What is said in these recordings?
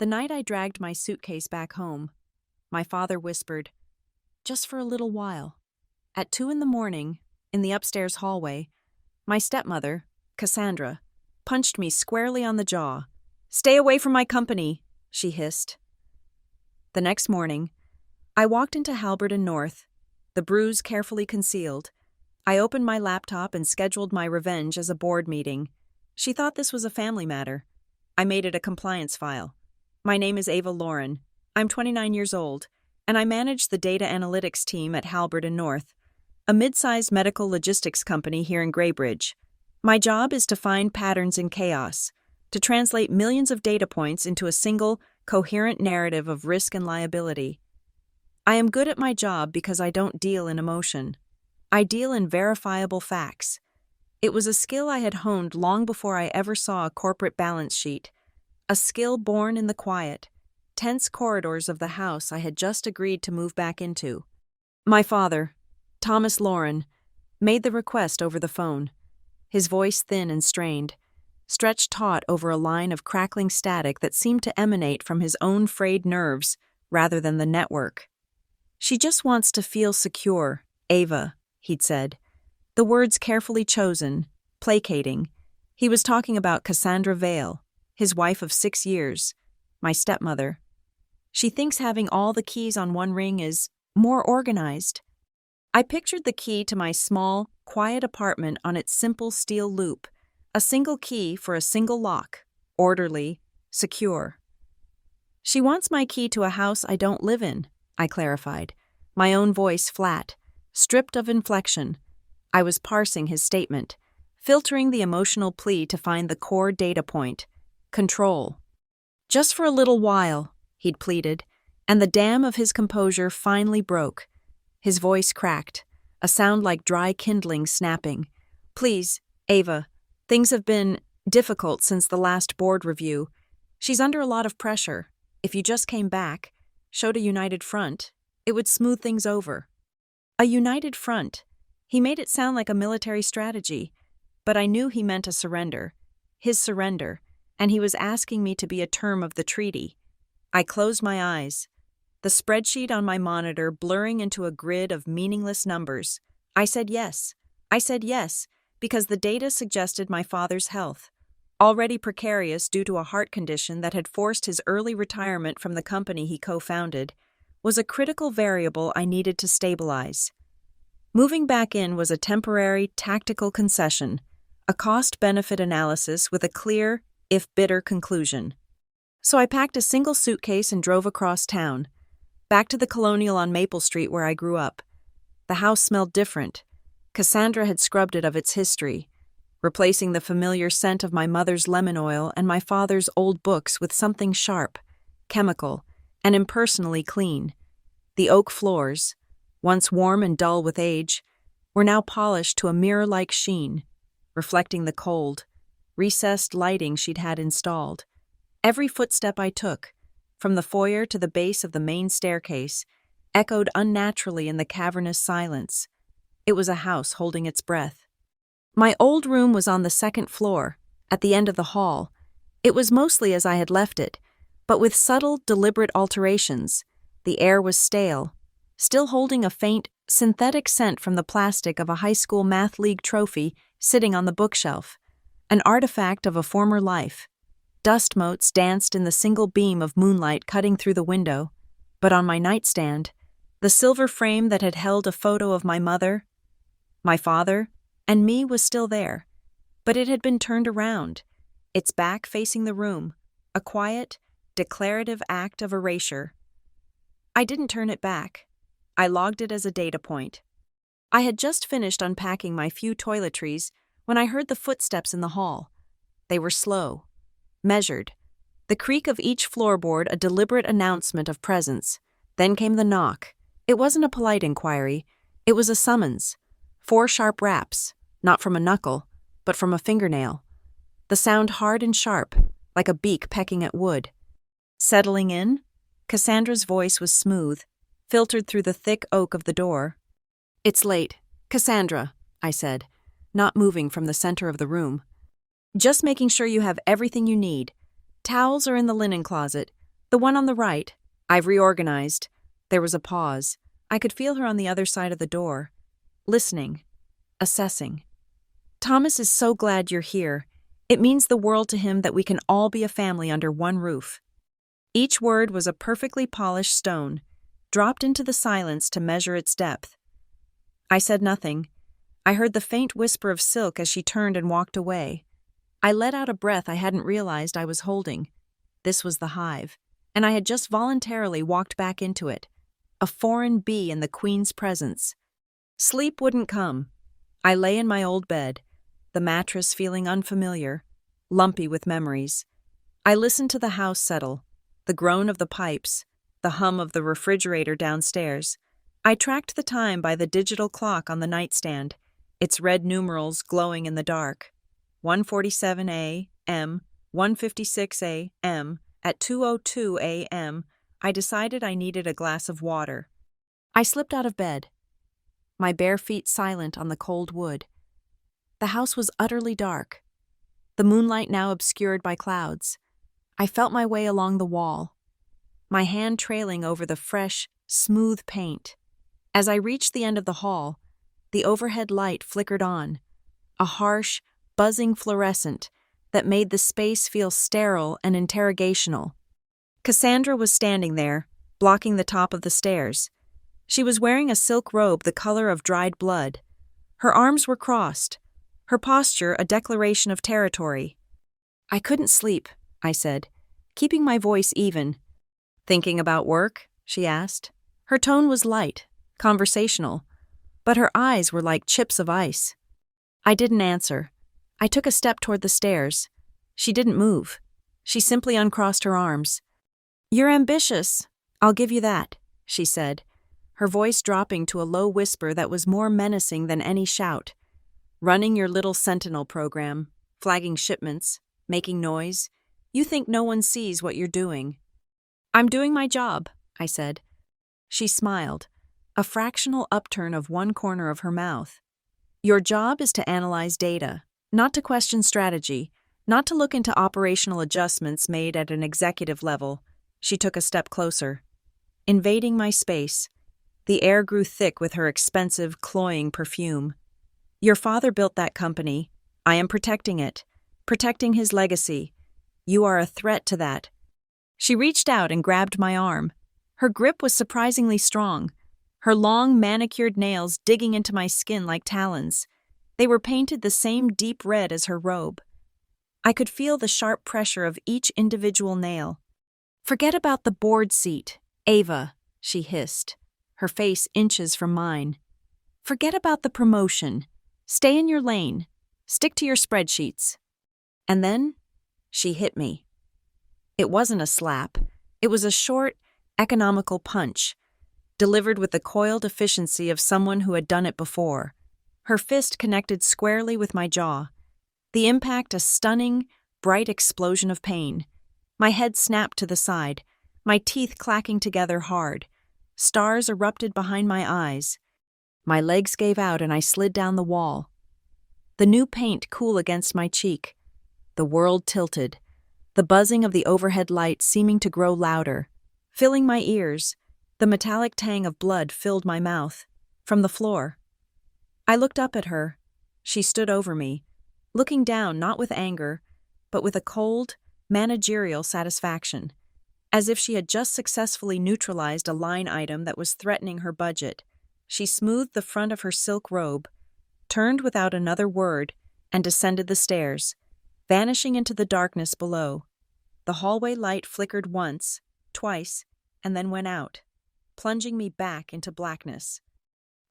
The night I dragged my suitcase back home, my father whispered, "Just for a little while." At 2 in the morning, in the upstairs hallway, my stepmother, Cassandra, punched me squarely on the jaw. "Stay away from my company," she hissed. The next morning, I walked into Halberton North, the bruise carefully concealed. I opened my laptop and scheduled my revenge as a board meeting. She thought this was a family matter. I made it a compliance file. My name is Ava Lauren. I'm 29 years old, and I manage the data analytics team at Halberton North, a mid-sized medical logistics company here in Greybridge. My job is to find patterns in chaos, to translate millions of data points into a single, coherent narrative of risk and liability. I am good at my job because I don't deal in emotion. I deal in verifiable facts. It was a skill I had honed long before I ever saw a corporate balance sheet, a skill born in the quiet, tense corridors of the house I had just agreed to move back into. My father, Thomas Lauren, made the request over the phone, his voice thin and strained, stretched taut over a line of crackling static that seemed to emanate from his own frayed nerves rather than the network. "She just wants to feel secure, Ava," he'd said. The words carefully chosen, placating. He was talking about Cassandra Vale, his wife of 6 years, my stepmother. "She thinks having all the keys on one ring is more organized." I pictured the key to my small, quiet apartment on its simple steel loop, a single key for a single lock, orderly, secure. "She wants my key to a house I don't live in," I clarified, my own voice flat, stripped of inflection. I was parsing his statement, filtering the emotional plea to find the core data point: control. "Just for a little while," he'd pleaded, and the dam of his composure finally broke. His voice cracked, a sound like dry kindling snapping. "Please, Ava, things have been difficult since the last board review. She's under a lot of pressure. If you just came back, showed a united front, it would smooth things over." A united front. He made it sound like a military strategy, but I knew he meant a surrender, his surrender, and he was asking me to be a term of the treaty. I closed my eyes, the spreadsheet on my monitor blurring into a grid of meaningless numbers. I said yes, because the data suggested my father's health, already precarious due to a heart condition that had forced his early retirement from the company he co-founded, was a critical variable I needed to stabilize. Moving back in was a temporary, tactical concession, a cost-benefit analysis with a clear, if bitter, conclusion. So I packed a single suitcase and drove across town, back to the Colonial on Maple Street where I grew up. The house smelled different. Cassandra had scrubbed it of its history, replacing the familiar scent of my mother's lemon oil and my father's old books with something sharp, chemical, and impersonally clean. The oak floors, once warm and dull with age, were now polished to a mirror-like sheen, reflecting the cold, recessed lighting she'd had installed. Every footstep I took, from the foyer to the base of the main staircase, echoed unnaturally in the cavernous silence. It was a house holding its breath. My old room was on the second floor, at the end of the hall. It was mostly as I had left it, but with subtle, deliberate alterations. The air was stale, still holding a faint, synthetic scent from the plastic of a high school math league trophy sitting on the bookshelf, an artifact of a former life. Dust motes danced in the single beam of moonlight cutting through the window, but on my nightstand, the silver frame that had held a photo of my mother, my father, and me was still there, but it had been turned around, its back facing the room, a quiet, declarative act of erasure. I didn't turn it back. I logged it as a data point. I had just finished unpacking my few toiletries when I heard the footsteps in the hall. They were slow, measured, the creak of each floorboard a deliberate announcement of presence. Then came the knock. It wasn't a polite inquiry. It was a summons. 4 sharp raps, not from a knuckle, but from a fingernail. The sound hard and sharp, like a beak pecking at wood. Settling in, Cassandra's voice was smooth, filtered through the thick oak of the door. "It's late, Cassandra," I said, not moving from the center of the room. "Just making sure you have everything you need. Towels are in the linen closet. The one on the right. I've reorganized. There was a pause. I could feel her on the other side of the door. Listening. Assessing. Thomas is so glad you're here. It means the world to him that we can all be a family under one roof. Each word was a perfectly polished stone, dropped into the silence to measure its depth. I said nothing. I heard the faint whisper of silk as she turned and walked away. I let out a breath I hadn't realized I was holding. This was the hive, and I had just voluntarily walked back into it, a foreign bee in the queen's presence. Sleep wouldn't come. I lay in my old bed, the mattress feeling unfamiliar, lumpy with memories. I listened to the house settle, the groan of the pipes, the hum of the refrigerator downstairs. I tracked the time by the digital clock on the nightstand, its red numerals glowing in the dark. 1:47 a.m., 1:56 a.m. At 2:02 a.m., I decided I needed a glass of water. I slipped out of bed, my bare feet silent on the cold wood. The house was utterly dark, the moonlight now obscured by clouds. I felt my way along the wall, my hand trailing over the fresh, smooth paint. As I reached the end of the hall, the overhead light flickered on, a harsh, buzzing fluorescent that made the space feel sterile and interrogational. Cassandra was standing there, blocking the top of the stairs. She was wearing a silk robe the color of dried blood. Her arms were crossed, her posture a declaration of territory. "I couldn't sleep," I said, keeping my voice even. "Thinking about work?" she asked. Her tone was light, conversational, but her eyes were like chips of ice. I didn't answer. I took a step toward the stairs. She didn't move. She simply uncrossed her arms. "You're ambitious. I'll give you that," she said, her voice dropping to a low whisper that was more menacing than any shout. "Running your little sentinel program, flagging shipments, making noise. You think no one sees what you're doing." "I'm doing my job," I said. She smiled, a fractional upturn of one corner of her mouth. "Your job is to analyze data, not to question strategy, not to look into operational adjustments made at an executive level." She took a step closer. Invading my space, the air grew thick with her expensive, cloying perfume. "Your father built that company. I am protecting it, protecting his legacy. You are a threat to that." She reached out and grabbed my arm. Her grip was surprisingly strong, her long, manicured nails digging into my skin like talons. They were painted the same deep red as her robe. I could feel the sharp pressure of each individual nail. "Forget about the board seat, Ava," she hissed, her face inches from mine. "Forget about the promotion. Stay in your lane. Stick to your spreadsheets." And then she hit me. It wasn't a slap. It was a short, economical punch, delivered with the coiled efficiency of someone who had done it before. Her fist connected squarely with my jaw. The impact a stunning, bright explosion of pain. My head snapped to the side, my teeth clacking together hard. Stars erupted behind my eyes. My legs gave out and I slid down the wall. The new paint cool against my cheek. The world tilted, the buzzing of the overhead light seeming to grow louder, filling my ears. The metallic tang of blood filled my mouth. From the floor. I looked up at her. She stood over me, looking down not with anger, but with a cold, managerial satisfaction, as if she had just successfully neutralized a line item that was threatening her budget. She smoothed the front of her silk robe, turned without another word, and descended the stairs, vanishing into the darkness below. The hallway light flickered once, twice, and then went out, plunging me back into blackness.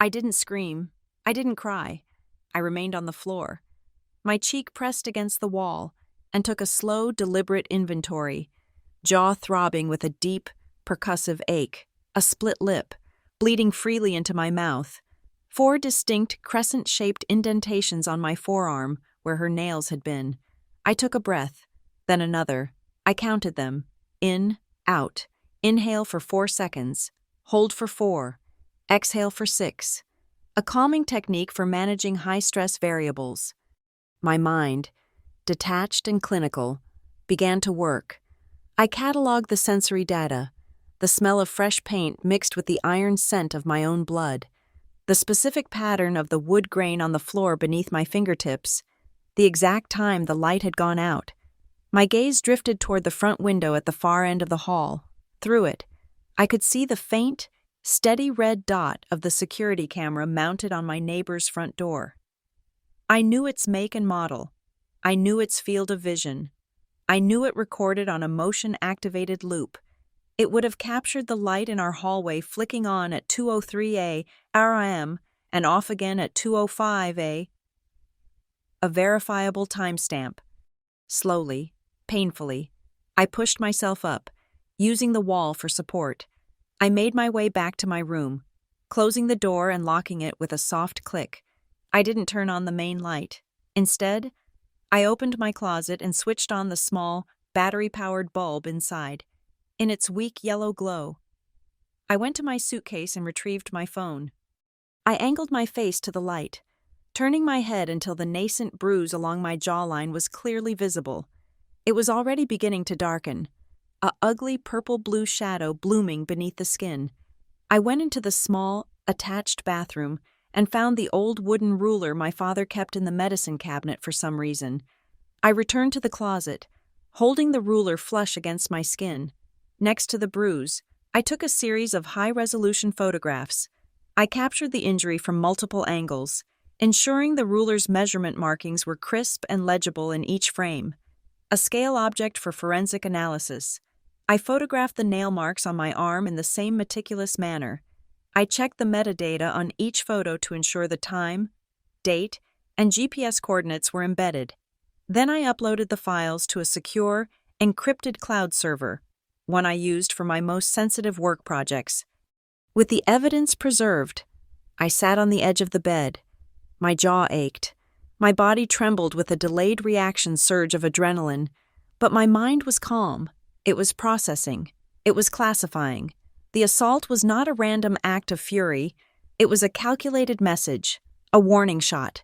I didn't scream. I didn't cry. I remained on the floor, my cheek pressed against the wall, and took a slow, deliberate inventory, jaw throbbing with a deep, percussive ache, a split lip, bleeding freely into my mouth, 4 distinct crescent-shaped indentations on my forearm where her nails had been. I took a breath, then another. I counted them. In, out. Inhale for 4 seconds. Hold for 4. Exhale for 6. A calming technique for managing high-stress variables. My mind, detached and clinical, began to work, I cataloged the sensory data, the smell of fresh paint mixed with the iron scent of my own blood, the specific pattern of the wood grain on the floor beneath my fingertips, the exact time the light had gone out. My gaze drifted toward the front window at the far end of the hall. Through it, I could see the faint, steady red dot of the security camera mounted on my neighbor's front door. I knew its make and model. I knew its field of vision. I knew it recorded on a motion-activated loop. It would have captured the light in our hallway flicking on at 2:03 a.m. and off again at 2:05 a.m. A verifiable timestamp. Slowly, painfully, I pushed myself up, using the wall for support. I made my way back to my room, closing the door and locking it with a soft click. I didn't turn on the main light. Instead, I opened my closet and switched on the small, battery-powered bulb inside. In its weak yellow glow, I went to my suitcase and retrieved my phone. I angled my face to the light, turning my head until the nascent bruise along my jawline was clearly visible. It was already beginning to darken, a ugly purple-blue shadow blooming beneath the skin. I went into the small, attached bathroom and found the old wooden ruler my father kept in the medicine cabinet for some reason. I returned to the closet, holding the ruler flush against my skin. Next to the bruise, I took a series of high-resolution photographs. I captured the injury from multiple angles, ensuring the ruler's measurement markings were crisp and legible in each frame. A scale object for forensic analysis. I photographed the nail marks on my arm in the same meticulous manner. I checked the metadata on each photo to ensure the time, date, and GPS coordinates were embedded. Then I uploaded the files to a secure, encrypted cloud server, one I used for my most sensitive work projects. With the evidence preserved, I sat on the edge of the bed. My jaw ached. My body trembled with a delayed reaction surge of adrenaline, but my mind was calm. It was processing. It was classifying. The assault was not a random act of fury. It was a calculated message, a warning shot.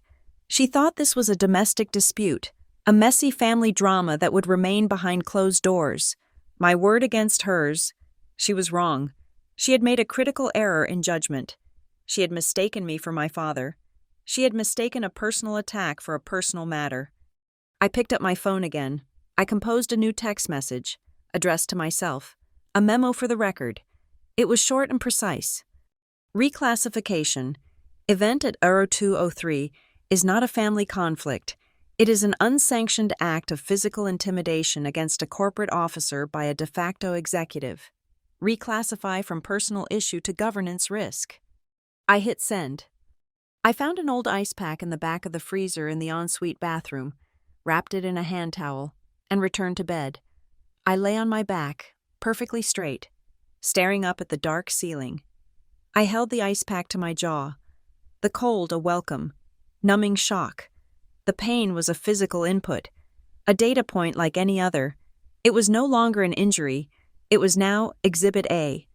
She thought this was a domestic dispute, a messy family drama that would remain behind closed doors. My word against hers. She was wrong. She had made a critical error in judgment. She had mistaken me for my father. She had mistaken a personal attack for a personal matter. I picked up my phone again. I composed a new text message, addressed to myself, a memo for the record. It was short and precise. Reclassification. Event at 02:03 is not a family conflict. It is an unsanctioned act of physical intimidation against a corporate officer by a de facto executive. Reclassify from personal issue to governance risk. I hit send. I found an old ice pack in the back of the freezer in the ensuite bathroom, wrapped it in a hand towel, and returned to bed. I lay on my back, perfectly straight, staring up at the dark ceiling. I held the ice pack to my jaw, the cold a welcome, numbing shock. The pain was a physical input, a data point like any other. It was no longer an injury. It was now Exhibit A.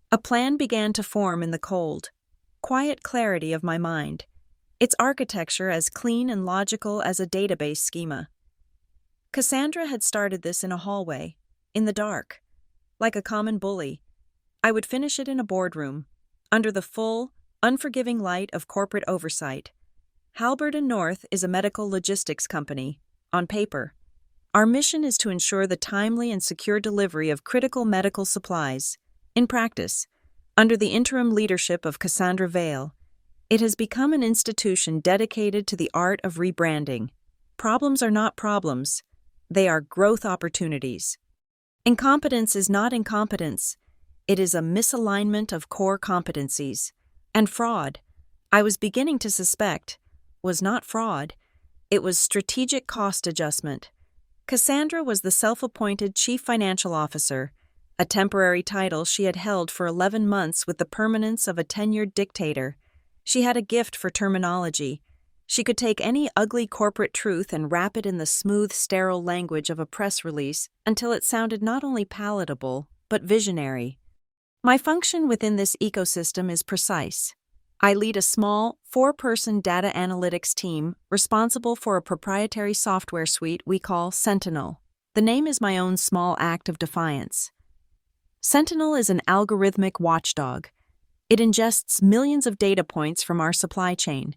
A plan began to form in the cold, quiet clarity of my mind, its architecture as clean and logical as a database schema. Cassandra had started this in a hallway, in the dark, like a common bully. I would finish it in a boardroom, under the full, unforgiving light of corporate oversight. Halbert & North is a medical logistics company, on paper. Our mission is to ensure the timely and secure delivery of critical medical supplies. In practice, under the interim leadership of Cassandra Vale, it has become an institution dedicated to the art of rebranding. Problems are not problems. They are growth opportunities. Incompetence is not incompetence. It is a misalignment of core competencies. And fraud, I was beginning to suspect, was not fraud. It was strategic cost adjustment. Cassandra was the self-appointed chief financial officer, a temporary title she had held for 11 months with the permanence of a tenured dictator. She had a gift for terminology. She could take any ugly corporate truth and wrap it in the smooth, sterile language of a press release until it sounded not only palatable, but visionary. My function within this ecosystem is precise. I lead a small, 4-person data analytics team responsible for a proprietary software suite we call Sentinel. The name is my own small act of defiance. Sentinel is an algorithmic watchdog. It ingests millions of data points from our supply chain: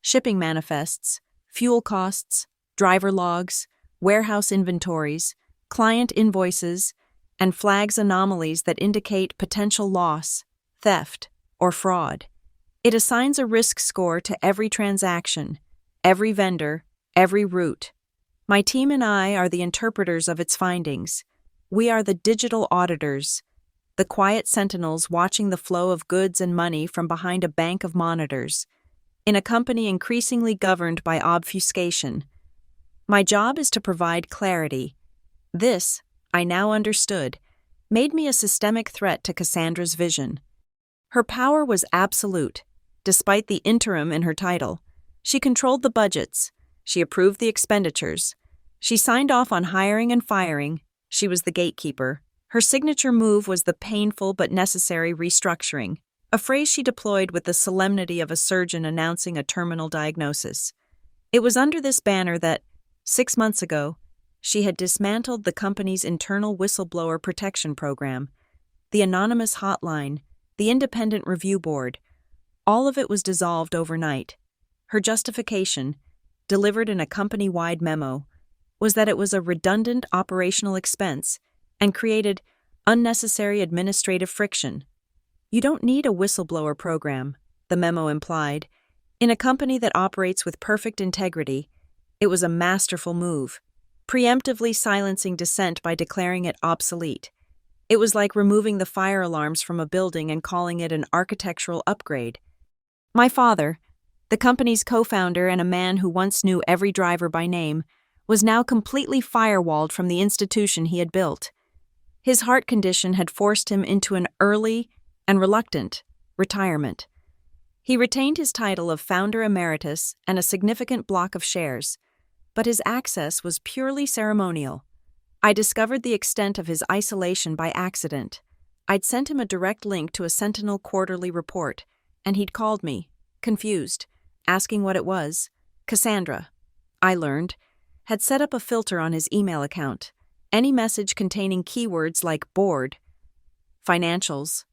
shipping manifests, fuel costs, driver logs, warehouse inventories, client invoices, and flags anomalies that indicate potential loss, theft, or fraud. It assigns a risk score to every transaction, every vendor, every route. My team and I are the interpreters of its findings. We are the digital auditors, the quiet sentinels watching the flow of goods and money from behind a bank of monitors, in a company increasingly governed by obfuscation. My job is to provide clarity. This, I now understood, made me a systemic threat to Cassandra's vision. Her power was absolute, despite the interim in her title. She controlled the budgets. She approved the expenditures. She signed off on hiring and firing. She was the gatekeeper. Her signature move was the painful but necessary restructuring, a phrase she deployed with the solemnity of a surgeon announcing a terminal diagnosis. It was under this banner that, 6 months ago, she had dismantled the company's internal whistleblower protection program, the anonymous hotline, the independent review board. All of it was dissolved overnight. Her justification, delivered in a company-wide memo, was that it was a redundant operational expense and created unnecessary administrative friction. You don't need a whistleblower program, the memo implied. In a company that operates with perfect integrity, it was a masterful move, preemptively silencing dissent by declaring it obsolete. It was like removing the fire alarms from a building and calling it an architectural upgrade. My father, the company's co-founder and a man who once knew every driver by name, was now completely firewalled from the institution he had built. His heart condition had forced him into an early and reluctant retirement. He retained his title of founder emeritus and a significant block of shares, but his access was purely ceremonial. I discovered the extent of his isolation by accident. I'd sent him a direct link to a Sentinel quarterly report, and he'd called me, confused, asking what it was. Cassandra, I learned, had set up a filter on his email account. Any message containing keywords like board, financials,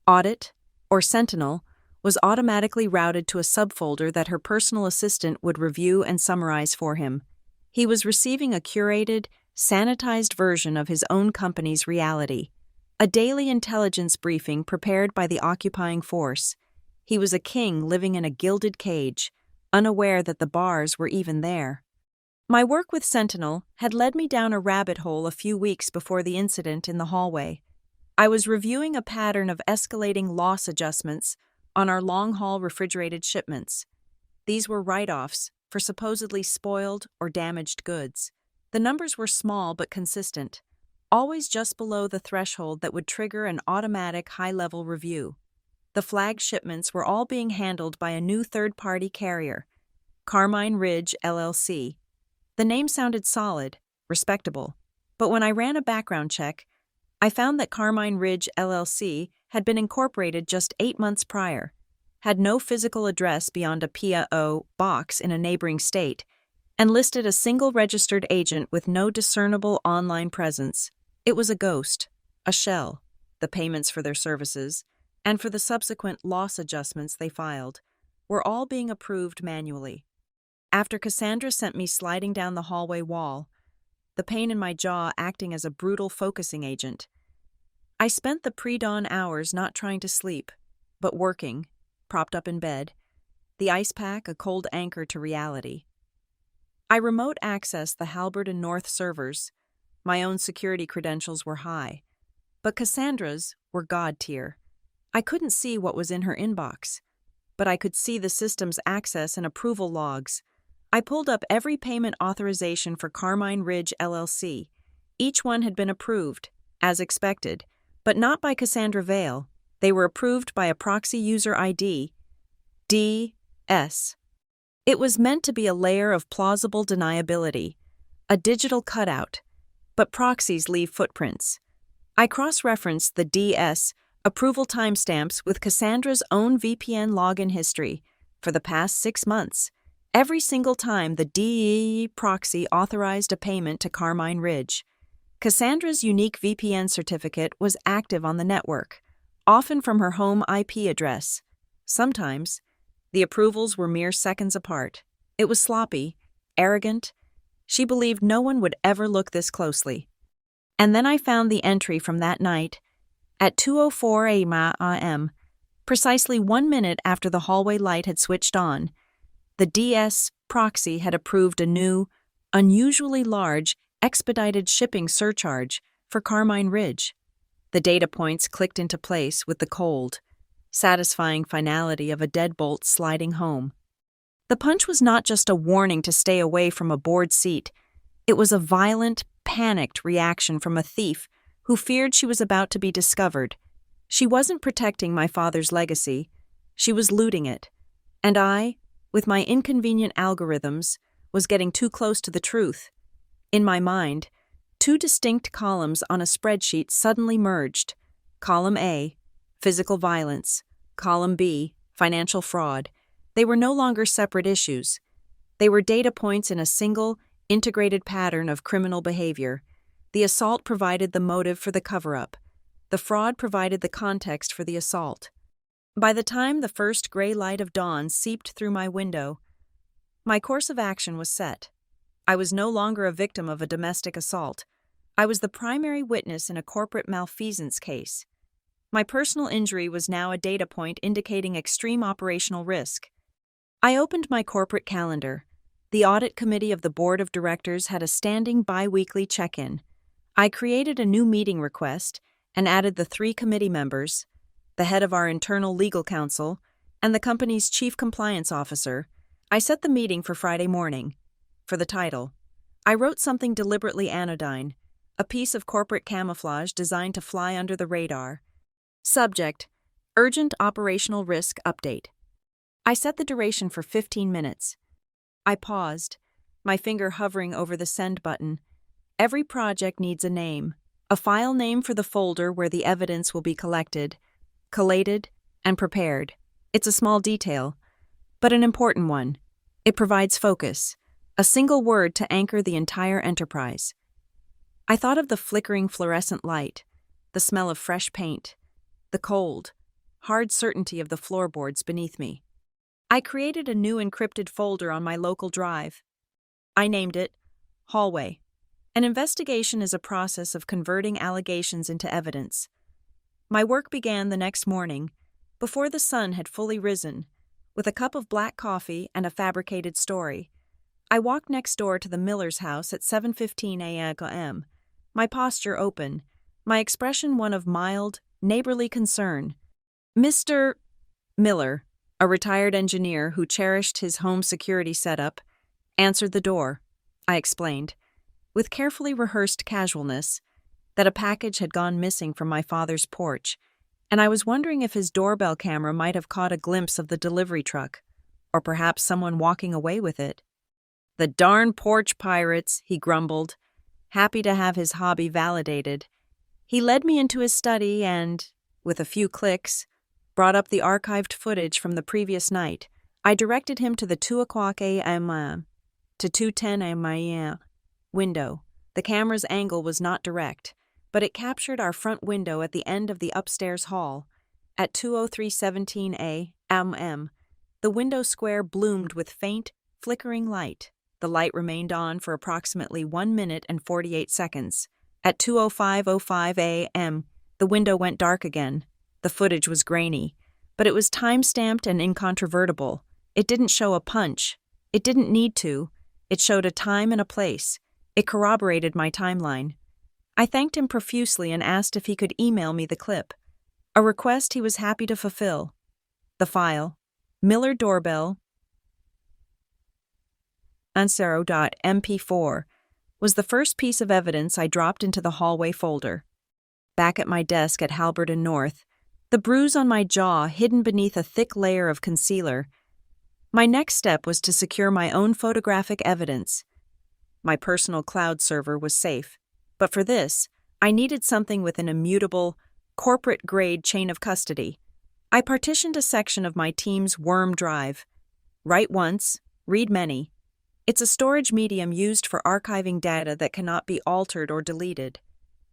audit, or Sentinel was automatically routed to a subfolder that her personal assistant would review and summarize for him. He was receiving a curated, sanitized version of his own company's reality, a daily intelligence briefing prepared by the occupying force. He was a king living in a gilded cage, unaware that the bars were even there. My work with Sentinel had led me down a rabbit hole a few weeks before the incident in the hallway. I was reviewing a pattern of escalating loss adjustments on our long-haul refrigerated shipments. These were write-offs for supposedly spoiled or damaged goods. The numbers were small but consistent, always just below the threshold that would trigger an automatic high-level review. The flag shipments were all being handled by a new third-party carrier, Carmine Ridge, LLC. The name sounded solid, respectable, but when I ran a background check, I found that Carmine Ridge, LLC had been incorporated just 8 months prior, had no physical address beyond a P.O. box in a neighboring state, and listed a single registered agent with no discernible online presence. It was a ghost, a shell. The payments for their services, and for the subsequent loss adjustments they filed, were all being approved manually. After Cassandra sent me sliding down the hallway wall, the pain in my jaw acting as a brutal focusing agent, I spent the pre-dawn hours not trying to sleep, but working, propped up in bed, the ice pack a cold anchor to reality. I remote accessed the Halberd and North servers. My own security credentials were high, but Cassandra's were God tier. I couldn't see what was in her inbox, but I could see the system's access and approval logs. I pulled up every payment authorization for Carmine Ridge LLC. Each one had been approved, as expected, but not by Cassandra Vale. They were approved by a proxy user ID, DS. It was meant to be a layer of plausible deniability, a digital cutout, but proxies leave footprints. I cross-referenced the DS approval timestamps with Cassandra's own VPN login history for the past 6 months, Every single time the DE proxy authorized a payment to Carmine Ridge, Cassandra's unique VPN certificate was active on the network, often from her home IP address. Sometimes, the approvals were mere seconds apart. It was sloppy, arrogant. She believed no one would ever look this closely. And then I found the entry from that night. At 2:04 a.m., precisely 1 minute after the hallway light had switched on, the DS proxy had approved a new, unusually large, expedited shipping surcharge for Carmine Ridge. The data points clicked into place with the cold, satisfying finality of a deadbolt sliding home. The punch was not just a warning to stay away from a bored seat. It was a violent, panicked reaction from a thief who feared she was about to be discovered. She wasn't protecting my father's legacy. She was looting it. And I, with my inconvenient algorithms, was getting too close to the truth. In my mind, two distinct columns on a spreadsheet suddenly merged. Column A, physical violence. Column B, financial fraud. They were no longer separate issues. They were data points in a single, integrated pattern of criminal behavior. The assault provided the motive for the cover-up. The fraud provided the context for the assault. By the time the first gray light of dawn seeped through my window, my course of action was set. I was no longer a victim of a domestic assault. I was the primary witness in a corporate malfeasance case. My personal injury was now a data point indicating extreme operational risk. I opened my corporate calendar. The audit committee of the board of directors had a standing bi-weekly check-in. I created a new meeting request and added the 3 committee members, the head of our internal legal counsel, and the company's chief compliance officer. I set the meeting for Friday morning. For the title, I wrote something deliberately anodyne, a piece of corporate camouflage designed to fly under the radar. Subject, Urgent Operational Risk Update. I set the duration for 15 minutes. I paused, my finger hovering over the send button. Every project needs a name, a file name for the folder where the evidence will be collected, collated, and prepared. It's a small detail, but an important one. It provides focus, a single word to anchor the entire enterprise. I thought of the flickering fluorescent light, the smell of fresh paint, the cold, hard certainty of the floorboards beneath me. I created a new encrypted folder on my local drive. I named it Hallway. An investigation is a process of converting allegations into evidence. My work began the next morning, before the sun had fully risen, with a cup of black coffee and a fabricated story. I walked next door to the Miller's house at 7:15 a.m., my posture open, my expression one of mild, neighborly concern. Mr. Miller, a retired engineer who cherished his home security setup, answered the door. I explained, with carefully rehearsed casualness, that a package had gone missing from my father's porch, and I was wondering if his doorbell camera might have caught a glimpse of the delivery truck, or perhaps someone walking away with it. "The darn porch pirates," he grumbled, happy to have his hobby validated. He led me into his study and, with a few clicks, brought up the archived footage from the previous night. I directed him to the 2:00 a.m. to 2:10 a.m. window. The camera's angle was not direct, but it captured our front window at the end of the upstairs hall. At 2:03:17 a.m., the window square bloomed with faint, flickering light. The light remained on for approximately 1 minute and 48 seconds. At 2:05:05 a.m., the window went dark again. The footage was grainy, but it was time-stamped and incontrovertible. It didn't show a punch. It didn't need to. It showed a time and a place. It corroborated my timeline. I thanked him profusely and asked if he could email me the clip, a request he was happy to fulfill. The file, Miller Doorbell, Ansero.mp4, was the first piece of evidence I dropped into the hallway folder. Back at my desk at Halbert and North, the bruise on my jaw hidden beneath a thick layer of concealer, my next step was to secure my own photographic evidence. My personal cloud server was safe, but for this, I needed something with an immutable, corporate-grade chain of custody. I partitioned a section of my team's worm drive. Write once, Read many. It's a storage medium used for archiving data that cannot be altered or deleted.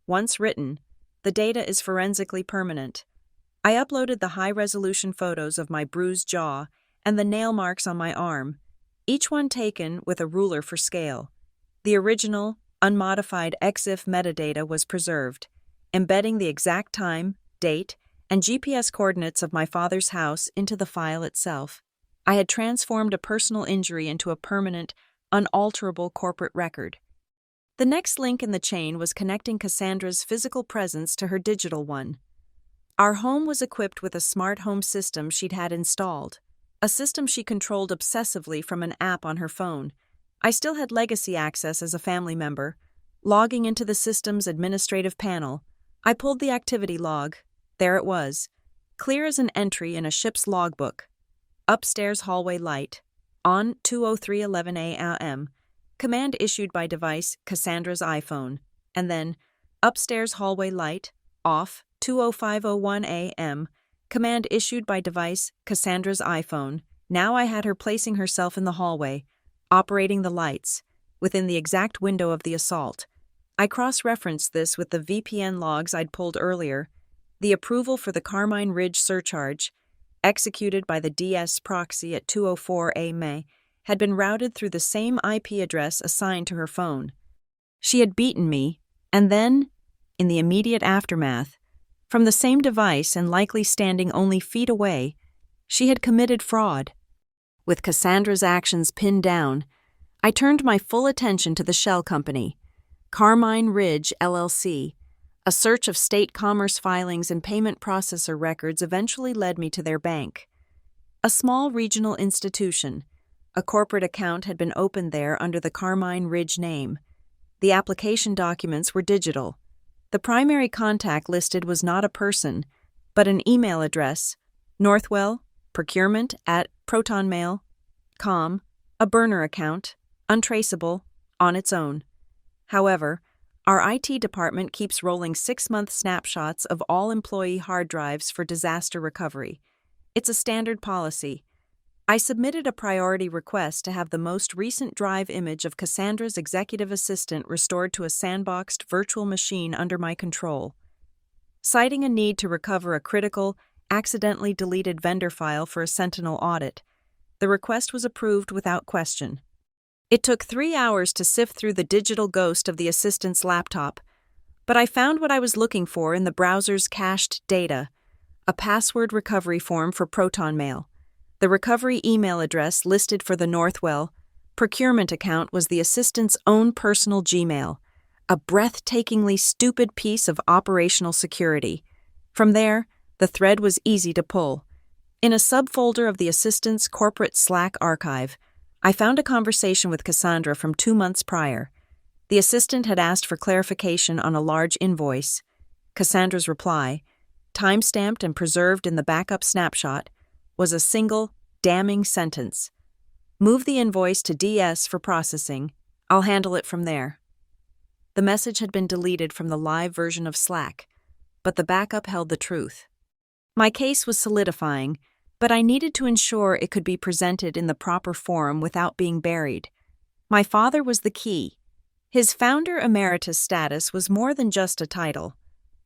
Once written, the data is forensically permanent. I uploaded the high-resolution photos of my bruised jaw and the nail marks on my arm, each one taken with a ruler for scale. The original, unmodified EXIF metadata was preserved, embedding the exact time, date, and GPS coordinates of my father's house into the file itself. I had transformed a personal injury into a permanent, unalterable corporate record. The next link in the chain was connecting Cassandra's physical presence to her digital one. Our home was equipped with a smart home system she'd had installed, a system she controlled obsessively from an app on her phone. I still had legacy access as a family member. Logging into the system's administrative panel, I pulled the activity log. There it was, clear as an entry in a ship's logbook. Upstairs hallway light, on 2:03:11 a.m., command issued by device Cassandra's iPhone, and then upstairs hallway light, off 2:05:01 a.m., command issued by device Cassandra's iPhone. Now I had her placing herself in the hallway, operating the lights, within the exact window of the assault. I cross-referenced this with the VPN logs I'd pulled earlier. The approval for the Carmine Ridge surcharge, executed by the DS proxy at 2:04 a.m., had been routed through the same IP address assigned to her phone. She had beaten me, and then, in the immediate aftermath, from the same device and likely standing only feet away, she had committed fraud. With Cassandra's actions pinned down, I turned my full attention to the shell company, Carmine Ridge LLC. A search of state commerce filings and payment processor records eventually led me to their bank. A small regional institution. A corporate account had been opened there under the Carmine Ridge name. The application documents were digital. The primary contact listed was not a person, but an email address, Northwell, procurement at protonmail.com, a burner account, untraceable, on its own. However, our IT department keeps rolling 6-month snapshots of all employee hard drives for disaster recovery. It's a standard policy. I submitted a priority request to have the most recent drive image of Cassandra's executive assistant restored to a sandboxed virtual machine under my control. Citing a need to recover a critical, accidentally deleted vendor file for a Sentinel audit, the request was approved without question. It took 3 hours to sift through the digital ghost of the assistant's laptop, but I found what I was looking for in the browser's cached data, a password recovery form for ProtonMail. The recovery email address listed for the Northwell procurement account was the assistant's own personal Gmail, a breathtakingly stupid piece of operational security. From there, the thread was easy to pull. In a subfolder of the assistant's corporate Slack archive, I found a conversation with Cassandra from 2 months prior. The assistant had asked for clarification on a large invoice. Cassandra's reply, time-stamped and preserved in the backup snapshot, was a single, damning sentence. Move the invoice to DS for processing. I'll handle it from there. The message had been deleted from the live version of Slack, but the backup held the truth. My case was solidifying, but I needed to ensure it could be presented in the proper forum without being buried. My father was the key. His founder emeritus status was more than just a title.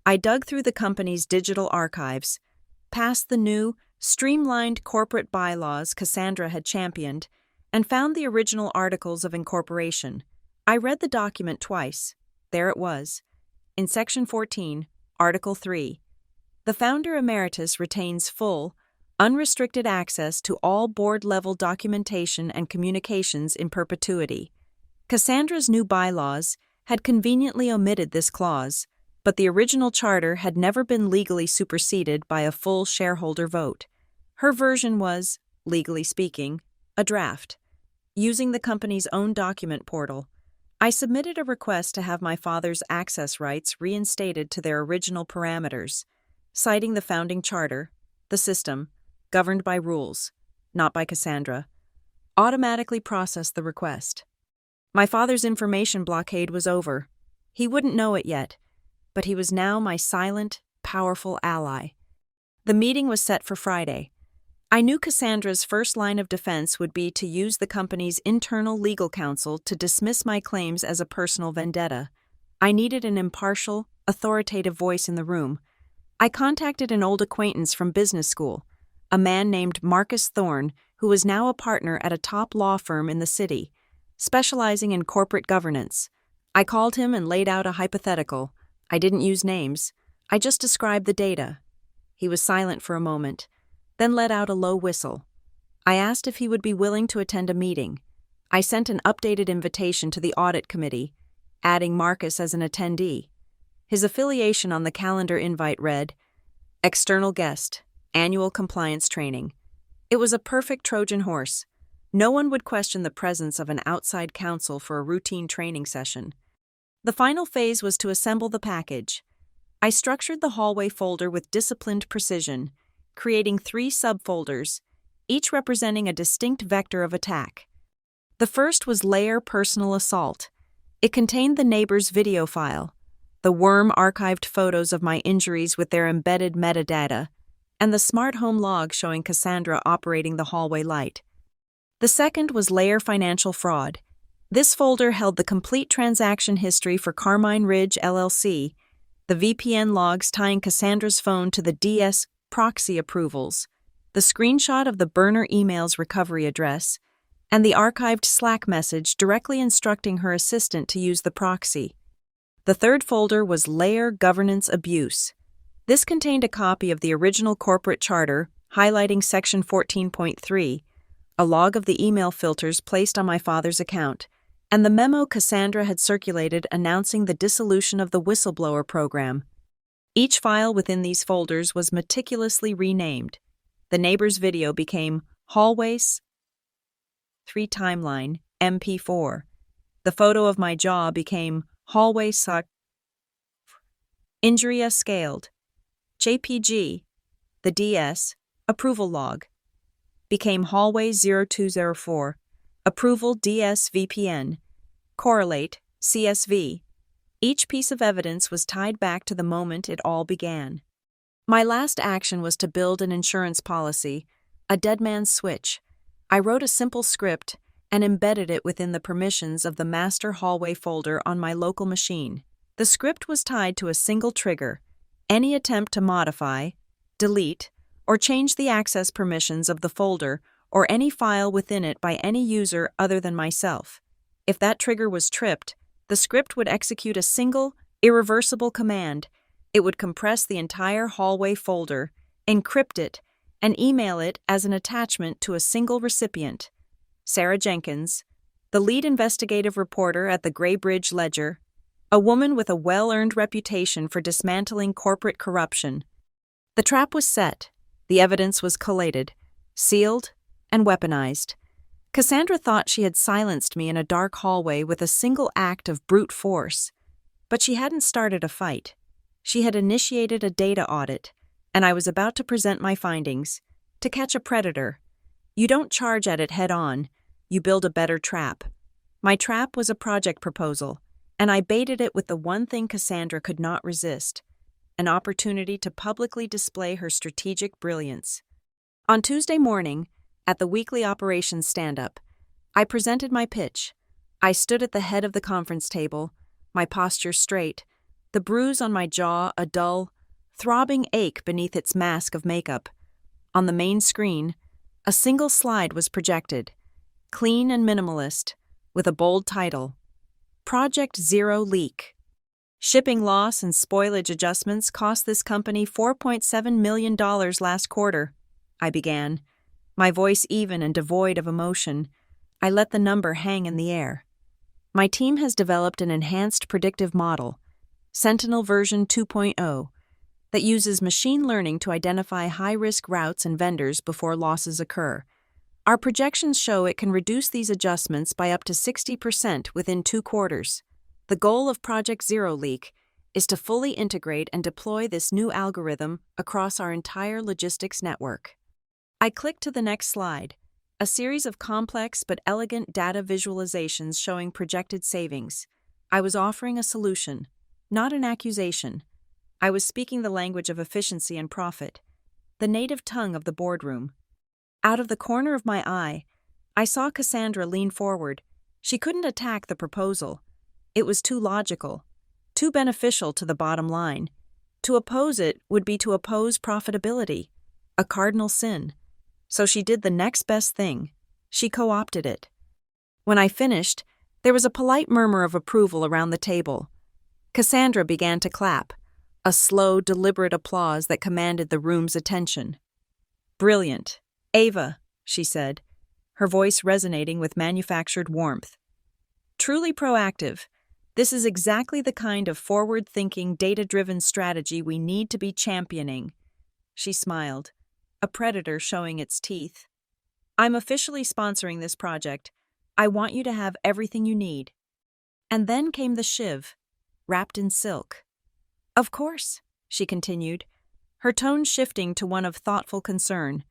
I dug through the company's digital archives, past the new, streamlined corporate bylaws Cassandra had championed, and found the original articles of incorporation. I read the document twice. There it was. In Section 14, Article 3, the founder emeritus retains full, unrestricted access to all board-level documentation and communications in perpetuity. Cassandra's new bylaws had conveniently omitted this clause, but the original charter had never been legally superseded by a full shareholder vote. Her version was, legally speaking, a draft. Using the company's own document portal, I submitted a request to have my father's access rights reinstated to their original parameters, citing the founding charter, the system, governed by rules, not by Cassandra, automatically processed the request. My father's information blockade was over. He wouldn't know it yet, but he was now my silent, powerful ally. The meeting was set for Friday. I knew Cassandra's first line of defense would be to use the company's internal legal counsel to dismiss my claims as a personal vendetta. I needed an impartial, authoritative voice in the room. I contacted an old acquaintance from business school, a man named Marcus Thorne, who was now a partner at a top law firm in the city, specializing in corporate governance. I called him and laid out a hypothetical. I didn't use names. I just described the data. He was silent for a moment, then let out a low whistle. I asked if he would be willing to attend a meeting. I sent an updated invitation to the audit committee, adding Marcus as an attendee. His affiliation on the calendar invite read, External Guest, Annual Compliance Training. It was a perfect Trojan horse. No one would question the presence of an outside counsel for a routine training session. The final phase was to assemble the package. I structured the hallway folder with disciplined precision, creating 3 subfolders, each representing a distinct vector of attack. The first was Layer Personal Assault. It contained the neighbor's video file, the worm archived photos of my injuries with their embedded metadata, and the smart home log showing Cassandra operating the hallway light. The second was Layer Financial Fraud. This folder held the complete transaction history for Carmine Ridge LLC, the VPN logs tying Cassandra's phone to the DS proxy approvals, the screenshot of the burner email's recovery address, and the archived Slack message directly instructing her assistant to use the proxy. The third folder was Layer Governance Abuse. This contained a copy of the original corporate charter, highlighting Section 14.3, a log of the email filters placed on my father's account, and the memo Cassandra had circulated announcing the dissolution of the whistleblower program. Each file within these folders was meticulously renamed. The neighbor's video became Hallways 3 Timeline MP4. The photo of my jaw became Hallway Suck. Injury Scaled. JPG. The DS Approval Log became Hallway 0204. Approval DS VPN. Correlate CSV. Each piece of evidence was tied back to the moment it all began. My last action was to build an insurance policy, a dead man's switch. I wrote a simple script and embedded it within the permissions of the master hallway folder on my local machine. The script was tied to a single trigger. Any attempt to modify, delete, or change the access permissions of the folder or any file within it by any user other than myself. If that trigger was tripped, the script would execute a single, irreversible command. It would compress the entire hallway folder, encrypt it, and email it as an attachment to a single recipient. Sarah Jenkins, the lead investigative reporter at the Graybridge Ledger, a woman with a well-earned reputation for dismantling corporate corruption. The trap was set. The evidence was collated, sealed, and weaponized. Cassandra thought she had silenced me in a dark hallway with a single act of brute force. But she hadn't started a fight. She had initiated a data audit, and I was about to present my findings. To catch a predator, you don't charge at it head-on, you build a better trap. My trap was a project proposal, and I baited it with the one thing Cassandra could not resist, an opportunity to publicly display her strategic brilliance. On Tuesday morning, at the weekly operations stand-up, I presented my pitch. I stood at the head of the conference table, my posture straight, the bruise on my jaw a dull, throbbing ache beneath its mask of makeup. On the main screen, a single slide was projected, clean and minimalist, with a bold title, Project Zero Leak. Shipping loss and spoilage adjustments cost this company $4.7 million last quarter, I began, my voice even and devoid of emotion. I let the number hang in the air. My team has developed an enhanced predictive model, Sentinel version 2.0, that uses machine learning to identify high-risk routes and vendors before losses occur. Our projections show it can reduce these adjustments by up to 60% within 2 quarters. The goal of Project Zero Leak is to fully integrate and deploy this new algorithm across our entire logistics network. I clicked to the next slide, a series of complex but elegant data visualizations showing projected savings. I was offering a solution, not an accusation. I was speaking the language of efficiency and profit, the native tongue of the boardroom. Out of the corner of my eye, I saw Cassandra lean forward. She couldn't attack the proposal. It was too logical, too beneficial to the bottom line. To oppose it would be to oppose profitability, a cardinal sin. So she did the next best thing. She co-opted it. When I finished, there was a polite murmur of approval around the table. Cassandra began to clap, a slow, deliberate applause that commanded the room's attention. "Brilliant. Ava," she said, her voice resonating with manufactured warmth. "Truly proactive. This is exactly the kind of forward-thinking, data-driven strategy we need to be championing." She smiled, a predator showing its teeth. "I'm officially sponsoring this project. I want you to have everything you need." And then came the shiv, wrapped in silk. "Of course," she continued, her tone shifting to one of thoughtful concern.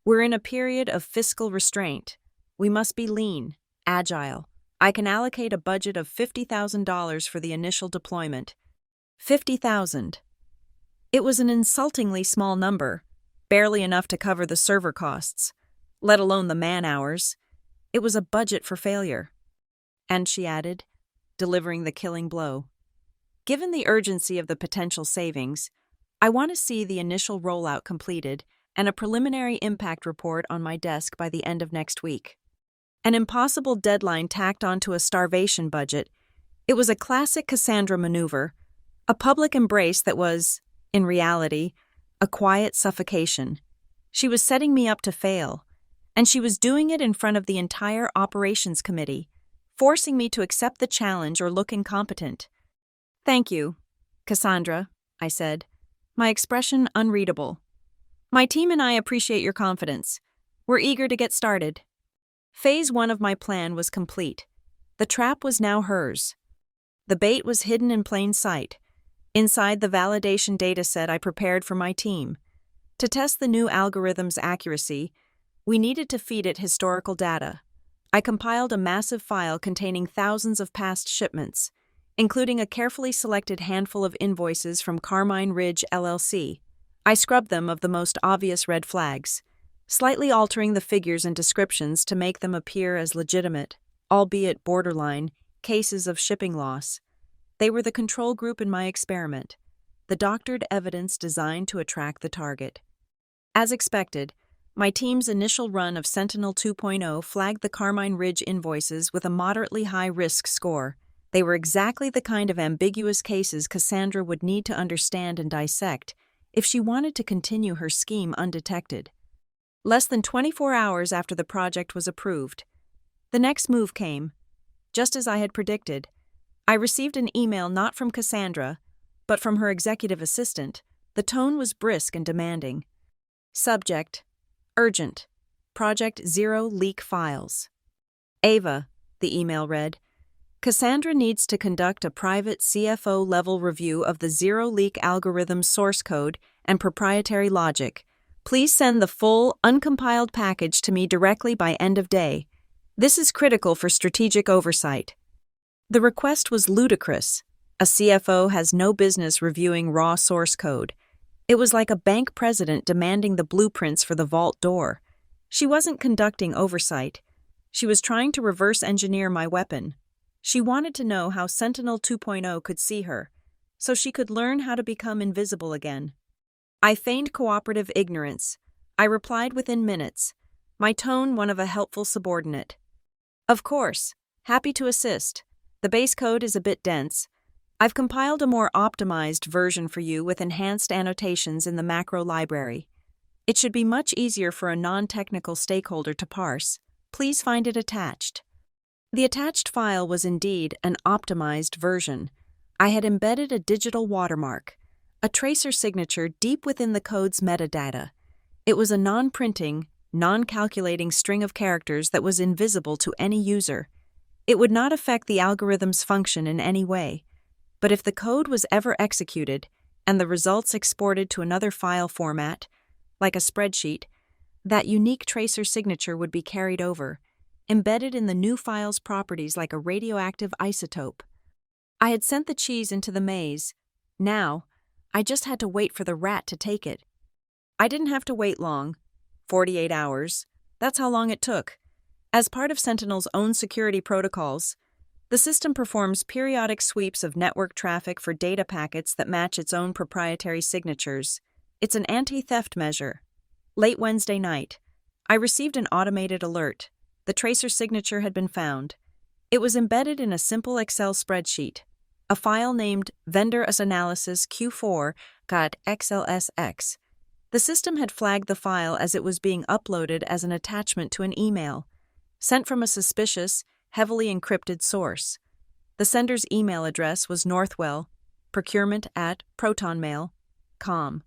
"We're in a period of fiscal restraint. We must be lean, agile. I can allocate a budget of $50,000 for the initial deployment." 50,000. It was an insultingly small number, barely enough to cover the server costs, let alone the man-hours. It was a budget for failure. And she added, delivering the killing blow, "Given the urgency of the potential savings, I want to see the initial rollout completed and a preliminary impact report on my desk by the end of next week." An impossible deadline tacked onto a starvation budget, it was a classic Cassandra maneuver, a public embrace that was, in reality, a quiet suffocation. She was setting me up to fail, and she was doing it in front of the entire operations committee, forcing me to accept the challenge or look incompetent. "Thank you, Cassandra," I said, my expression unreadable. "My team and I appreciate your confidence. We're eager to get started." Phase 1 of my plan was complete. The trap was now hers. The bait was hidden in plain sight, inside the validation dataset I prepared for my team. To test the new algorithm's accuracy, we needed to feed it historical data. I compiled a massive file containing thousands of past shipments, including a carefully selected handful of invoices from Carmine Ridge LLC. I scrubbed them of the most obvious red flags, slightly altering the figures and descriptions to make them appear as legitimate, albeit borderline, cases of shipping loss. They were the control group in my experiment, the doctored evidence designed to attract the target. As expected, my team's initial run of Sentinel 2.0 flagged the Carmine Ridge invoices with a moderately high risk score. They were exactly the kind of ambiguous cases Cassandra would need to understand and dissect if she wanted to continue her scheme undetected. Less than 24 hours after the project was approved, the next move came. Just as I had predicted, I received an email not from Cassandra, but from her executive assistant. The tone was brisk and demanding. Subject: Urgent. Project Zero Leak Files. "Ava," the email read, "Cassandra needs to conduct a private CFO-level review of the Zero Leak algorithm source code and proprietary logic. Please send the full, uncompiled package to me directly by end of day. This is critical for strategic oversight." The request was ludicrous. A CFO has no business reviewing raw source code. It was like a bank president demanding the blueprints for the vault door. She wasn't conducting oversight. She was trying to reverse engineer my weapon. She wanted to know how Sentinel 2.0 could see her, so she could learn how to become invisible again. I feigned cooperative ignorance. I replied within minutes, my tone one of a helpful subordinate. "Of course, happy to assist. The base code is a bit dense. I've compiled a more optimized version for you with enhanced annotations in the macro library. It should be much easier for a non-technical stakeholder to parse. Please find it attached." The attached file was indeed an optimized version. I had embedded a digital watermark, a tracer signature deep within the code's metadata. It was a non-printing, non-calculating string of characters that was invisible to any user. It would not affect the algorithm's function in any way, but if the code was ever executed and the results exported to another file format, like a spreadsheet, that unique tracer signature would be carried over, embedded in the new file's properties like a radioactive isotope. I had sent the cheese into the maze. Now, I just had to wait for the rat to take it. I didn't have to wait long. 48 hours. That's how long it took. As part of Sentinel's own security protocols, the system performs periodic sweeps of network traffic for data packets that match its own proprietary signatures. It's an anti-theft measure. Late Wednesday night, I received an automated alert. The tracer signature had been found. It was embedded in a simple Excel spreadsheet, a file named Vendor Analysis Q4.xlsx. The system had flagged the file as it was being uploaded as an attachment to an email, sent from a suspicious, heavily encrypted source. The sender's email address was Northwell, procurement@protonmail.com.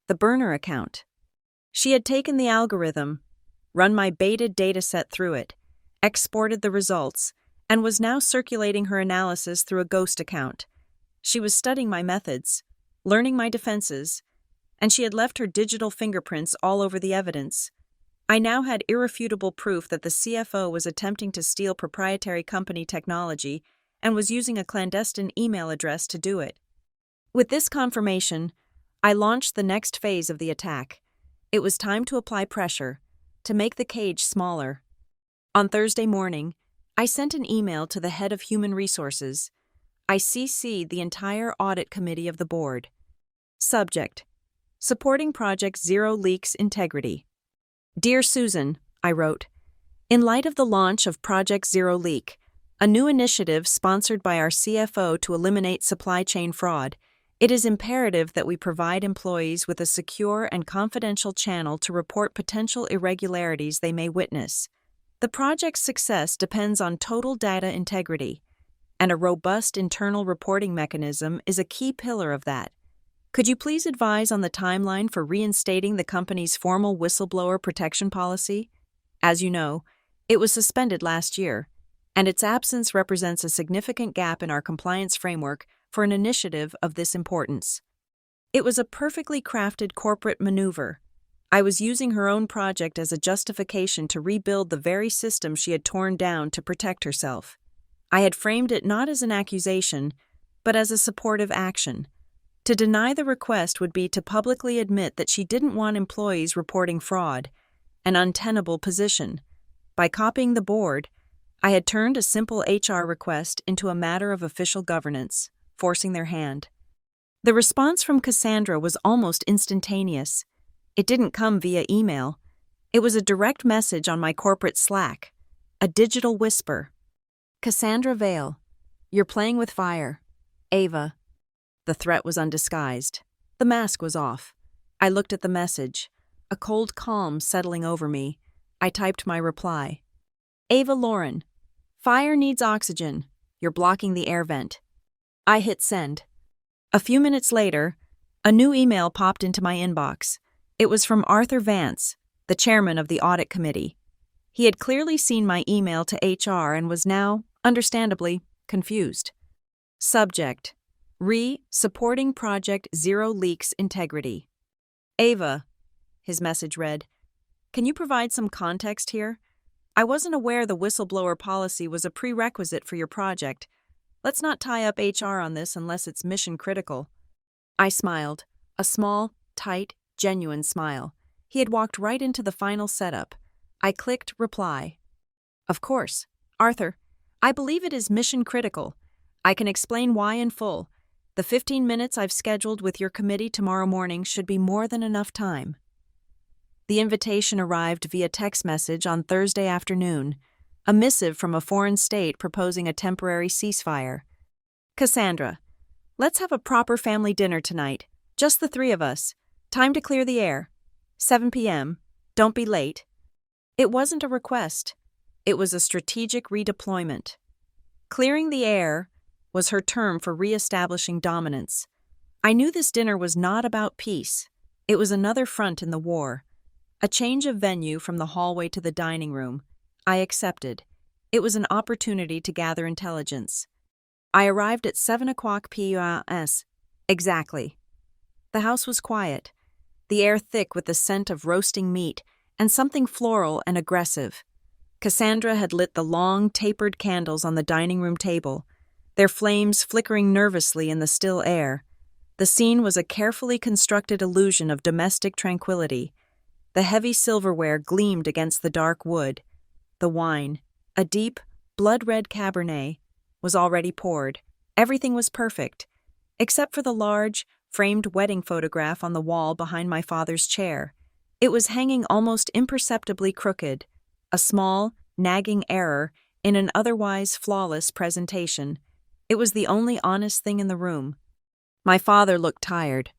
The burner account. She had taken the algorithm, run my baited dataset through it, exported the results, and was now circulating her analysis through a ghost account. She was studying my methods, learning my defenses, and she had left her digital fingerprints all over the evidence. I now had irrefutable proof that the CFO was attempting to steal proprietary company technology and was using a clandestine email address to do it. With this confirmation, I launched the next phase of the attack. It was time to apply pressure, to make the cage smaller. On Thursday morning, I sent an email to the head of Human Resources. I CC'd the entire audit committee of the board. Subject: Supporting Project Zero Leaks Integrity. Dear Susan, I wrote, in light of the launch of Project Zero Leak, a new initiative sponsored by our CFO to eliminate supply chain fraud, it is imperative that we provide employees with a secure and confidential channel to report potential irregularities they may witness. The project's success depends on total data integrity, and a robust internal reporting mechanism is a key pillar of that. Could you please advise on the timeline for reinstating the company's formal whistleblower protection policy? As you know, it was suspended last year, and its absence represents a significant gap in our compliance framework for an initiative of this importance. It was a perfectly crafted corporate maneuver. I was using her own project as a justification to rebuild the very system she had torn down to protect herself. I had framed it not as an accusation, but as a supportive action. To deny the request would be to publicly admit that she didn't want employees reporting fraud, an untenable position. By copying the board, I had turned a simple HR request into a matter of official governance, forcing their hand. The response from Cassandra was almost instantaneous. It didn't come via email. It was a direct message on my corporate Slack, a digital whisper. Cassandra Vale, you're playing with fire. Ava. The threat was undisguised. The mask was off. I looked at the message, a cold calm settling over me. I typed my reply. Ava Lauren, fire needs oxygen. You're blocking the air vent. I hit send. A few minutes later, a new email popped into my inbox. It was from Arthur Vance, the chairman of the audit committee. He had clearly seen my email to HR and was now, understandably, confused. Subject: Supporting Project Zero Leaks Integrity. Ava, his message read, can you provide some context here? I wasn't aware the whistleblower policy was a prerequisite for your project. Let's not tie up HR on this unless it's mission critical. I smiled, a small, tight, genuine smile. He had walked right into the final setup. I clicked reply. Of course, Arthur, I believe it is mission critical. I can explain why in full. The 15 minutes I've scheduled with your committee tomorrow morning should be more than enough time. The invitation arrived via text message on Thursday afternoon, a missive from a foreign state proposing a temporary ceasefire. Cassandra, let's have a proper family dinner tonight, just the three of us. Time to clear the air. 7 p.m. Don't be late. It wasn't a request. It was a strategic redeployment. Clearing the air was her term for reestablishing dominance. I knew this dinner was not about peace. It was another front in the war. A change of venue from the hallway to the dining room. I accepted. It was an opportunity to gather intelligence. I arrived at 7 o'clock p.m. Exactly. The house was quiet, the air thick with the scent of roasting meat and something floral and aggressive. Cassandra had lit the long, tapered candles on the dining room table, their flames flickering nervously in the still air. The scene was a carefully constructed illusion of domestic tranquility. The heavy silverware gleamed against the dark wood. The wine, a deep, blood-red Cabernet, was already poured. Everything was perfect, except for the large, framed wedding photograph on the wall behind my father's chair. It was hanging almost imperceptibly crooked, a small, nagging error in an otherwise flawless presentation. It was the only honest thing in the room. My father looked tired,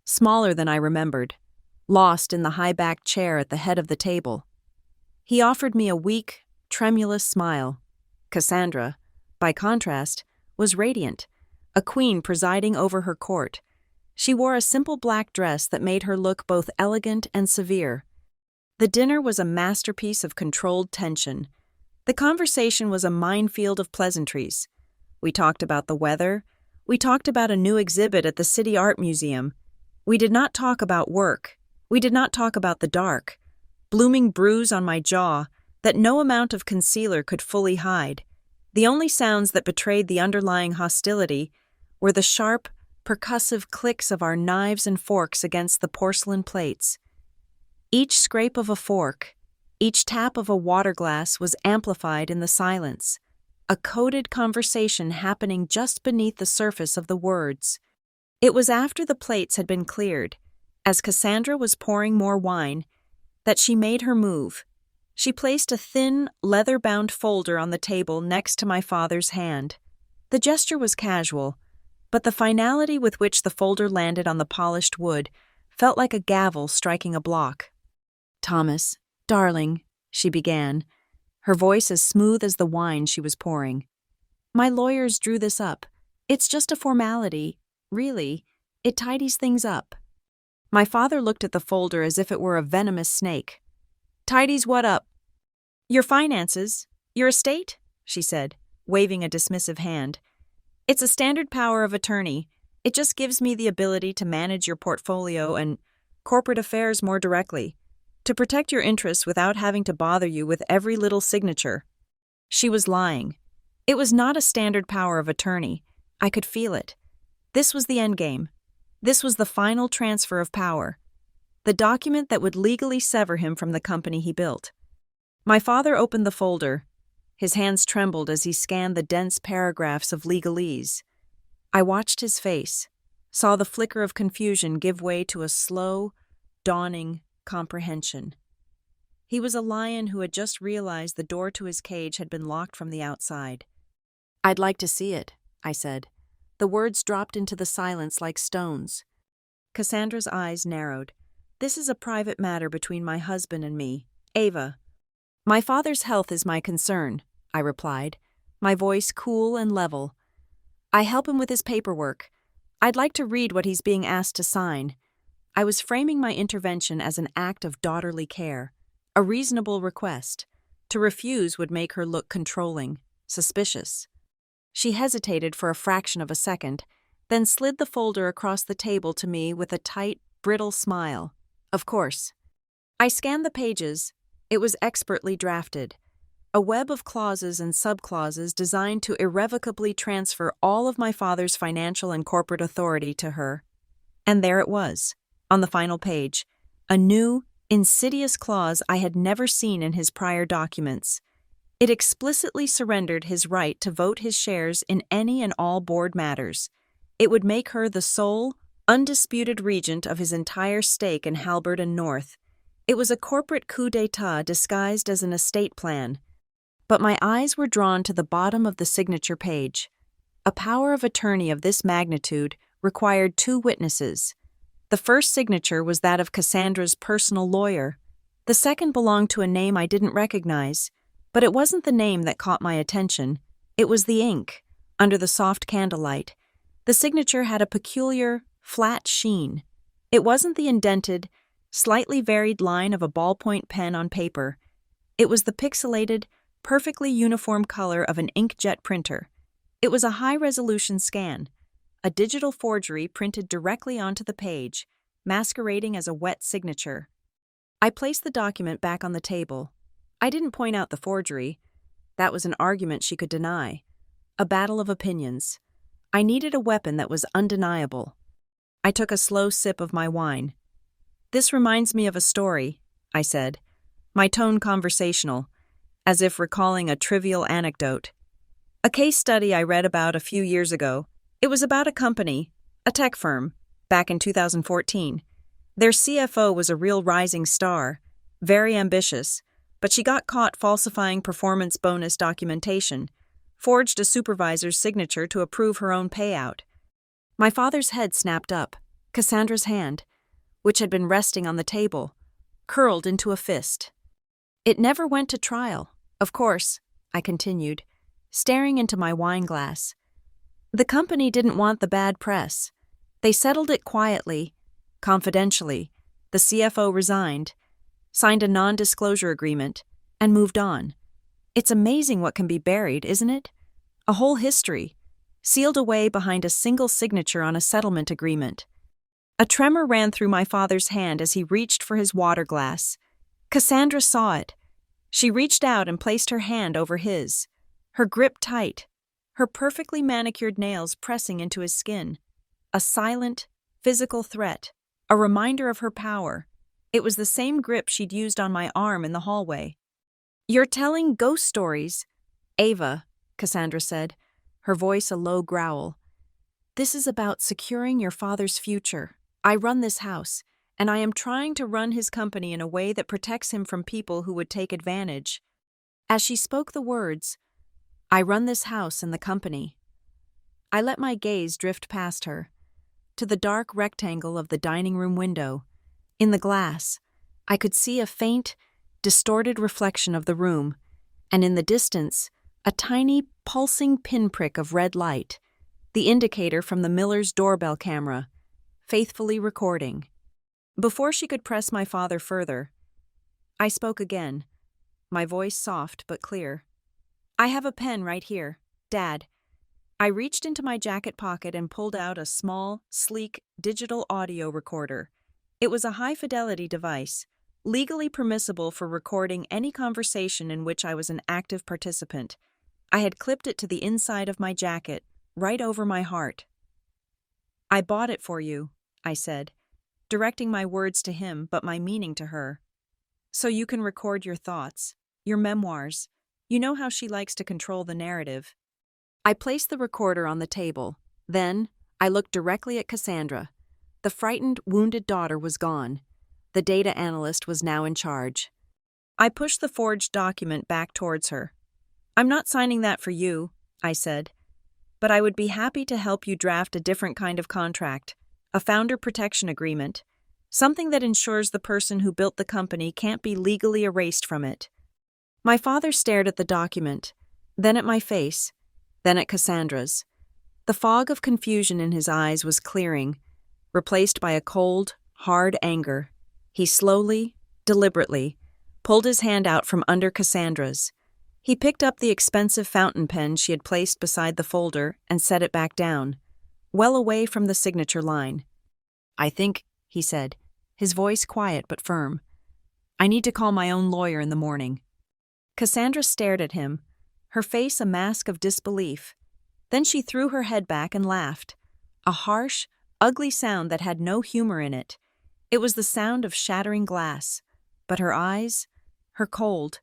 smaller than I remembered, lost in the high-backed chair at the head of the table. He offered me a weak, tremulous smile. Cassandra, by contrast, was radiant, a queen presiding over her court. She wore a simple black dress that made her look both elegant and severe. The dinner was a masterpiece of controlled tension. The conversation was a minefield of pleasantries. We talked about the weather. We talked about a new exhibit at the City Art Museum. We did not talk about work. We did not talk about the dark, blooming bruise on my jaw that no amount of concealer could fully hide. The only sounds that betrayed the underlying hostility were the sharp, percussive clicks of our knives and forks against the porcelain plates. Each scrape of a fork, each tap of a water glass was amplified in the silence, a coded conversation happening just beneath the surface of the words. It was after the plates had been cleared, as Cassandra was pouring more wine, that she made her move. She placed a thin, leather-bound folder on the table next to my father's hand. The gesture was casual, but the finality with which the folder landed on the polished wood felt like a gavel striking a block. "Thomas, darling," she began, her voice as smooth as the wine she was pouring. "My lawyers drew this up. It's just a formality. Really, it tidies things up." My father looked at the folder as if it were a venomous snake. "Tidies what up?" "Your finances, your estate," she said, waving a dismissive hand. "It's a standard power of attorney. It just gives me the ability to manage your portfolio and corporate affairs more directly, to protect your interests without having to bother you with every little signature." She was lying. It was not a standard power of attorney. I could feel it. This was the endgame. This was the final transfer of power, the document that would legally sever him from the company he built. My father opened the folder. His hands trembled as he scanned the dense paragraphs of legalese. I watched his face, saw the flicker of confusion give way to a slow, dawning comprehension. He was a lion who had just realized the door to his cage had been locked from the outside. "I'd like to see it," I said. The words dropped into the silence like stones. Cassandra's eyes narrowed. "This is a private matter between my husband and me, Ava." "My father's health is my concern," I replied, my voice cool and level. "I help him with his paperwork. I'd like to read what he's being asked to sign." I was framing my intervention as an act of daughterly care, a reasonable request. To refuse would make her look controlling, suspicious. She hesitated for a fraction of a second, then slid the folder across the table to me with a tight, brittle smile. "Of course." I scanned the pages. It was expertly drafted. A web of clauses and subclauses designed to irrevocably transfer all of my father's financial and corporate authority to her. And there it was, on the final page, a new, insidious clause I had never seen in his prior documents. It explicitly surrendered his right to vote his shares in any and all board matters. It would make her the sole, undisputed regent of his entire stake in Halbert and North. It was a corporate coup d'etat disguised as an estate plan. But my eyes were drawn to the bottom of the signature page. A power of attorney of this magnitude required 2 witnesses. The first signature was that of Cassandra's personal lawyer. The second belonged to a name I didn't recognize. But it wasn't the name that caught my attention. It was the ink, under the soft candlelight. The signature had a peculiar, flat sheen. It wasn't the indented, slightly varied line of a ballpoint pen on paper. It was the pixelated, perfectly uniform color of an inkjet printer. It was a high-resolution scan, a digital forgery printed directly onto the page, masquerading as a wet signature. I placed the document back on the table. I didn't point out the forgery. That was an argument she could deny. A battle of opinions. I needed a weapon that was undeniable. I took a slow sip of my wine. "This reminds me of a story," I said, my tone conversational, as if recalling a trivial anecdote. A case study I read about a few years ago. It was about a company, a tech firm, back in 2014. Their CFO was a real rising star, very ambitious, but she got caught falsifying performance bonus documentation, forged a supervisor's signature to approve her own payout. My father's head snapped up. Cassandra's hand, which had been resting on the table, curled into a fist. It never went to trial, of course, I continued, staring into my wine glass. The company didn't want the bad press. They settled it quietly, confidentially. The CFO resigned, signed a non-disclosure agreement, and moved on. It's amazing what can be buried, isn't it? A whole history, sealed away behind a single signature on a settlement agreement. A tremor ran through my father's hand as he reached for his water glass. Cassandra saw it. She reached out and placed her hand over his, her grip tight, her perfectly manicured nails pressing into his skin. A silent, physical threat, a reminder of her power. It was the same grip she'd used on my arm in the hallway. "You're telling ghost stories, Ava," Cassandra said, her voice a low growl. "This is about securing your father's future. I run this house, and I am trying to run his company in a way that protects him from people who would take advantage." As she spoke the words, "I run this house and the company," I let my gaze drift past her, to the dark rectangle of the dining room window. In the glass, I could see a faint, distorted reflection of the room, and in the distance, a tiny, pulsing pinprick of red light, the indicator from the miller's doorbell camera, faithfully recording. Before she could press my father further, I spoke again, my voice soft but clear. "I have a pen right here, Dad." I reached into my jacket pocket and pulled out a small, sleek, digital audio recorder. It was a high-fidelity device, legally permissible for recording any conversation in which I was an active participant. I had clipped it to the inside of my jacket, right over my heart. "I bought it for you," I said, directing my words to him but my meaning to her. "So you can record your thoughts, your memoirs. You know how she likes to control the narrative." I placed the recorder on the table. Then, I looked directly at Cassandra. The frightened, wounded daughter was gone. The data analyst was now in charge. I pushed the forged document back towards her. "I'm not signing that for you," I said, "but I would be happy to help you draft a different kind of contract, a founder protection agreement, something that ensures the person who built the company can't be legally erased from it." My father stared at the document, then at my face, then at Cassandra's. The fog of confusion in his eyes was clearing, replaced by a cold, hard anger. He slowly, deliberately, pulled his hand out from under Cassandra's. He picked up the expensive fountain pen she had placed beside the folder and set it back down, well away from the signature line. "I think," he said, his voice quiet but firm, "I need to call my own lawyer in the morning." Cassandra stared at him, her face a mask of disbelief. Then she threw her head back and laughed, a harsh, ugly sound that had no humor in it. It was the sound of shattering glass, but her eyes, her cold,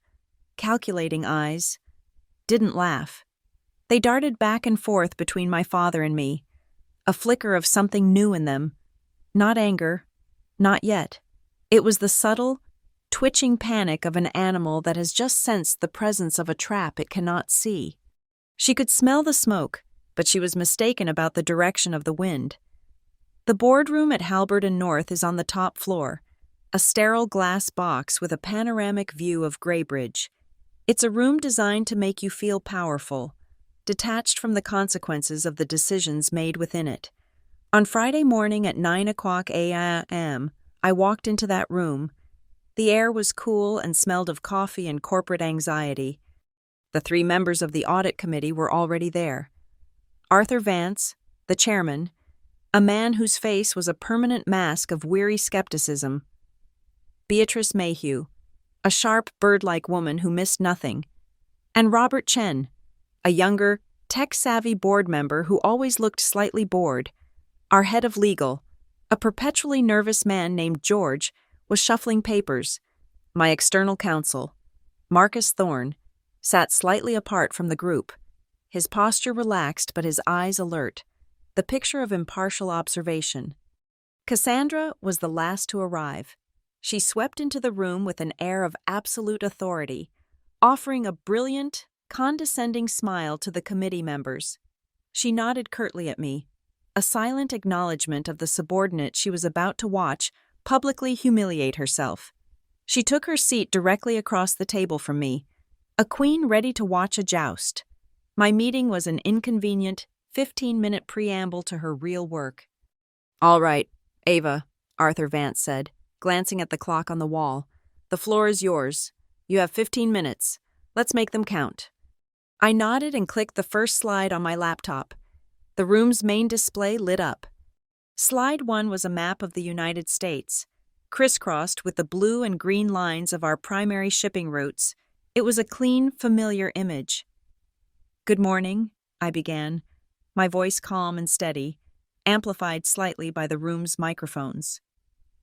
calculating eyes, didn't laugh. They darted back and forth between my father and me, a flicker of something new in them. Not anger, not yet. It was the subtle, twitching panic of an animal that has just sensed the presence of a trap it cannot see. She could smell the smoke, but she was mistaken about the direction of the wind. The boardroom at Halbert and North is on the top floor, a sterile glass box with a panoramic view of Greybridge. It's a room designed to make you feel powerful, detached from the consequences of the decisions made within it. On Friday morning at 9:00 a.m., I walked into that room. The air was cool and smelled of coffee and corporate anxiety. The 3 members of the audit committee were already there. Arthur Vance, the chairman, a man whose face was a permanent mask of weary skepticism. Beatrice Mayhew, a sharp, bird-like woman who missed nothing. And Robert Chen, a younger, tech-savvy board member who always looked slightly bored. Our head of legal, a perpetually nervous man named George, was shuffling papers. My external counsel, Marcus Thorne, sat slightly apart from the group, his posture relaxed but his eyes alert, the picture of impartial observation. Cassandra was the last to arrive. She swept into the room with an air of absolute authority, offering a brilliant, condescending smile to the committee members. She nodded curtly at me, a silent acknowledgement of the subordinate she was about to watch publicly humiliate herself. She took her seat directly across the table from me, a queen ready to watch a joust. My meeting was an inconvenient, 15-minute preamble to her real work. "All right, Ava," Arthur Vance said, glancing at the clock on the wall. "The floor is yours. You have 15 minutes. Let's make them count." I nodded and clicked the first slide on my laptop. The room's main display lit up. Slide 1 was a map of the United States, crisscrossed with the blue and green lines of our primary shipping routes. It was a clean, familiar image. "Good morning," I began, my voice calm and steady, amplified slightly by the room's microphones.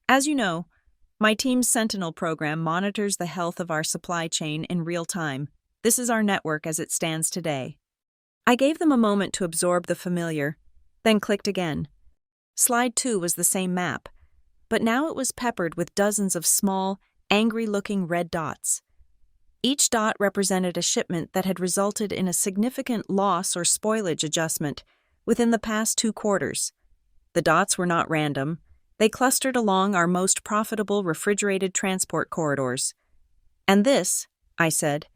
"As you know, my team's Sentinel program monitors the health of our supply chain in real time. This is our network as it stands today." I gave them a moment to absorb the familiar, then clicked again. Slide 2 was the same map, but now it was peppered with dozens of small, angry-looking red dots. Each dot represented a shipment that had resulted in a significant loss or spoilage adjustment within the past 2 quarters. The dots were not random. They clustered along our most profitable refrigerated transport corridors. "And this," I said,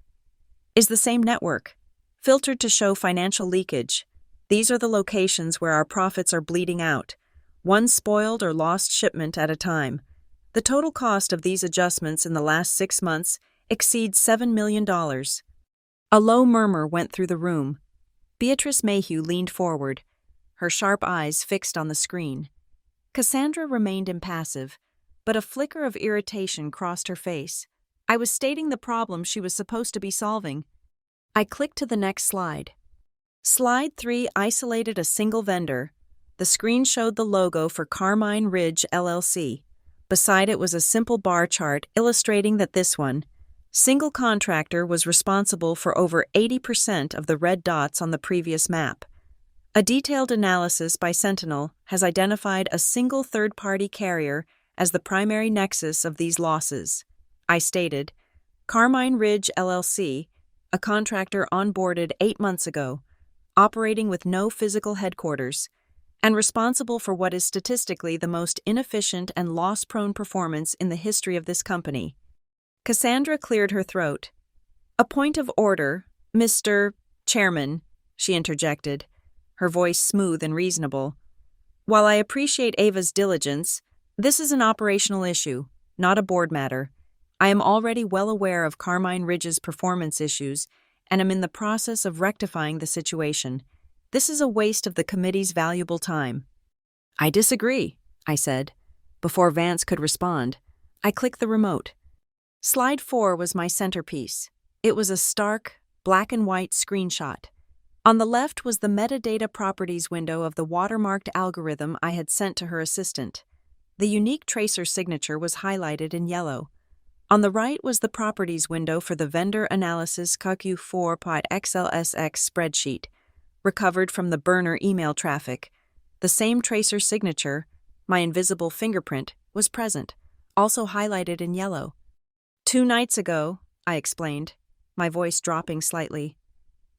"is the same network, filtered to show financial leakage. These are the locations where our profits are bleeding out, one spoiled or lost shipment at a time. The total cost of these adjustments in the last 6 months exceeds $7 million. A low murmur went through the room. Beatrice Mayhew leaned forward, her sharp eyes fixed on the screen. Cassandra remained impassive, but a flicker of irritation crossed her face. I was stating the problem she was supposed to be solving. I clicked to the next slide. Slide 3 isolated a single vendor. The screen showed the logo for Carmine Ridge LLC. Beside it was a simple bar chart illustrating that this one, single contractor, was responsible for over 80% of the red dots on the previous map. A detailed analysis by Sentinel has identified a single third-party carrier as the primary nexus of these losses. I stated, Carmine Ridge LLC, a contractor onboarded 8 months ago, operating with no physical headquarters, and responsible for what is statistically the most inefficient and loss-prone performance in the history of this company. Cassandra cleared her throat. "A point of order, Mr. Chairman," she interjected, her voice smooth and reasonable. "While I appreciate Ava's diligence, this is an operational issue, not a board matter. I am already well aware of Carmine Ridge's performance issues and am in the process of rectifying the situation. This is a waste of the committee's valuable time." "I disagree," I said. Before Vance could respond, I clicked the remote. Slide 4 was my centerpiece. It was a stark, black-and-white screenshot. On the left was the metadata properties window of the watermarked algorithm I had sent to her assistant. The unique tracer signature was highlighted in yellow. On the right was the properties window for the vendor analysis CQ4.XLSX spreadsheet, recovered from the burner email traffic. The same tracer signature, my invisible fingerprint, was present, also highlighted in yellow. 2 nights ago, I explained, my voice dropping slightly,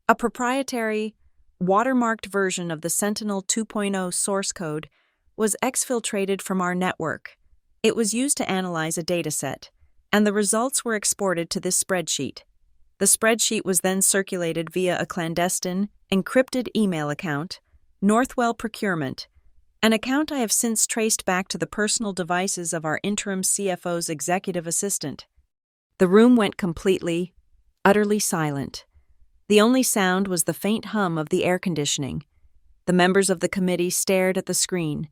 a proprietary, watermarked version of the Sentinel 2.0 source code was exfiltrated from our network. It was used to analyze a dataset, and the results were exported to this spreadsheet. The spreadsheet was then circulated via a clandestine, encrypted email account, Northwell Procurement, an account I have since traced back to the personal devices of our interim CFO's executive assistant. The room went completely, utterly silent. The only sound was the faint hum of the air conditioning. The members of the committee stared at the screen,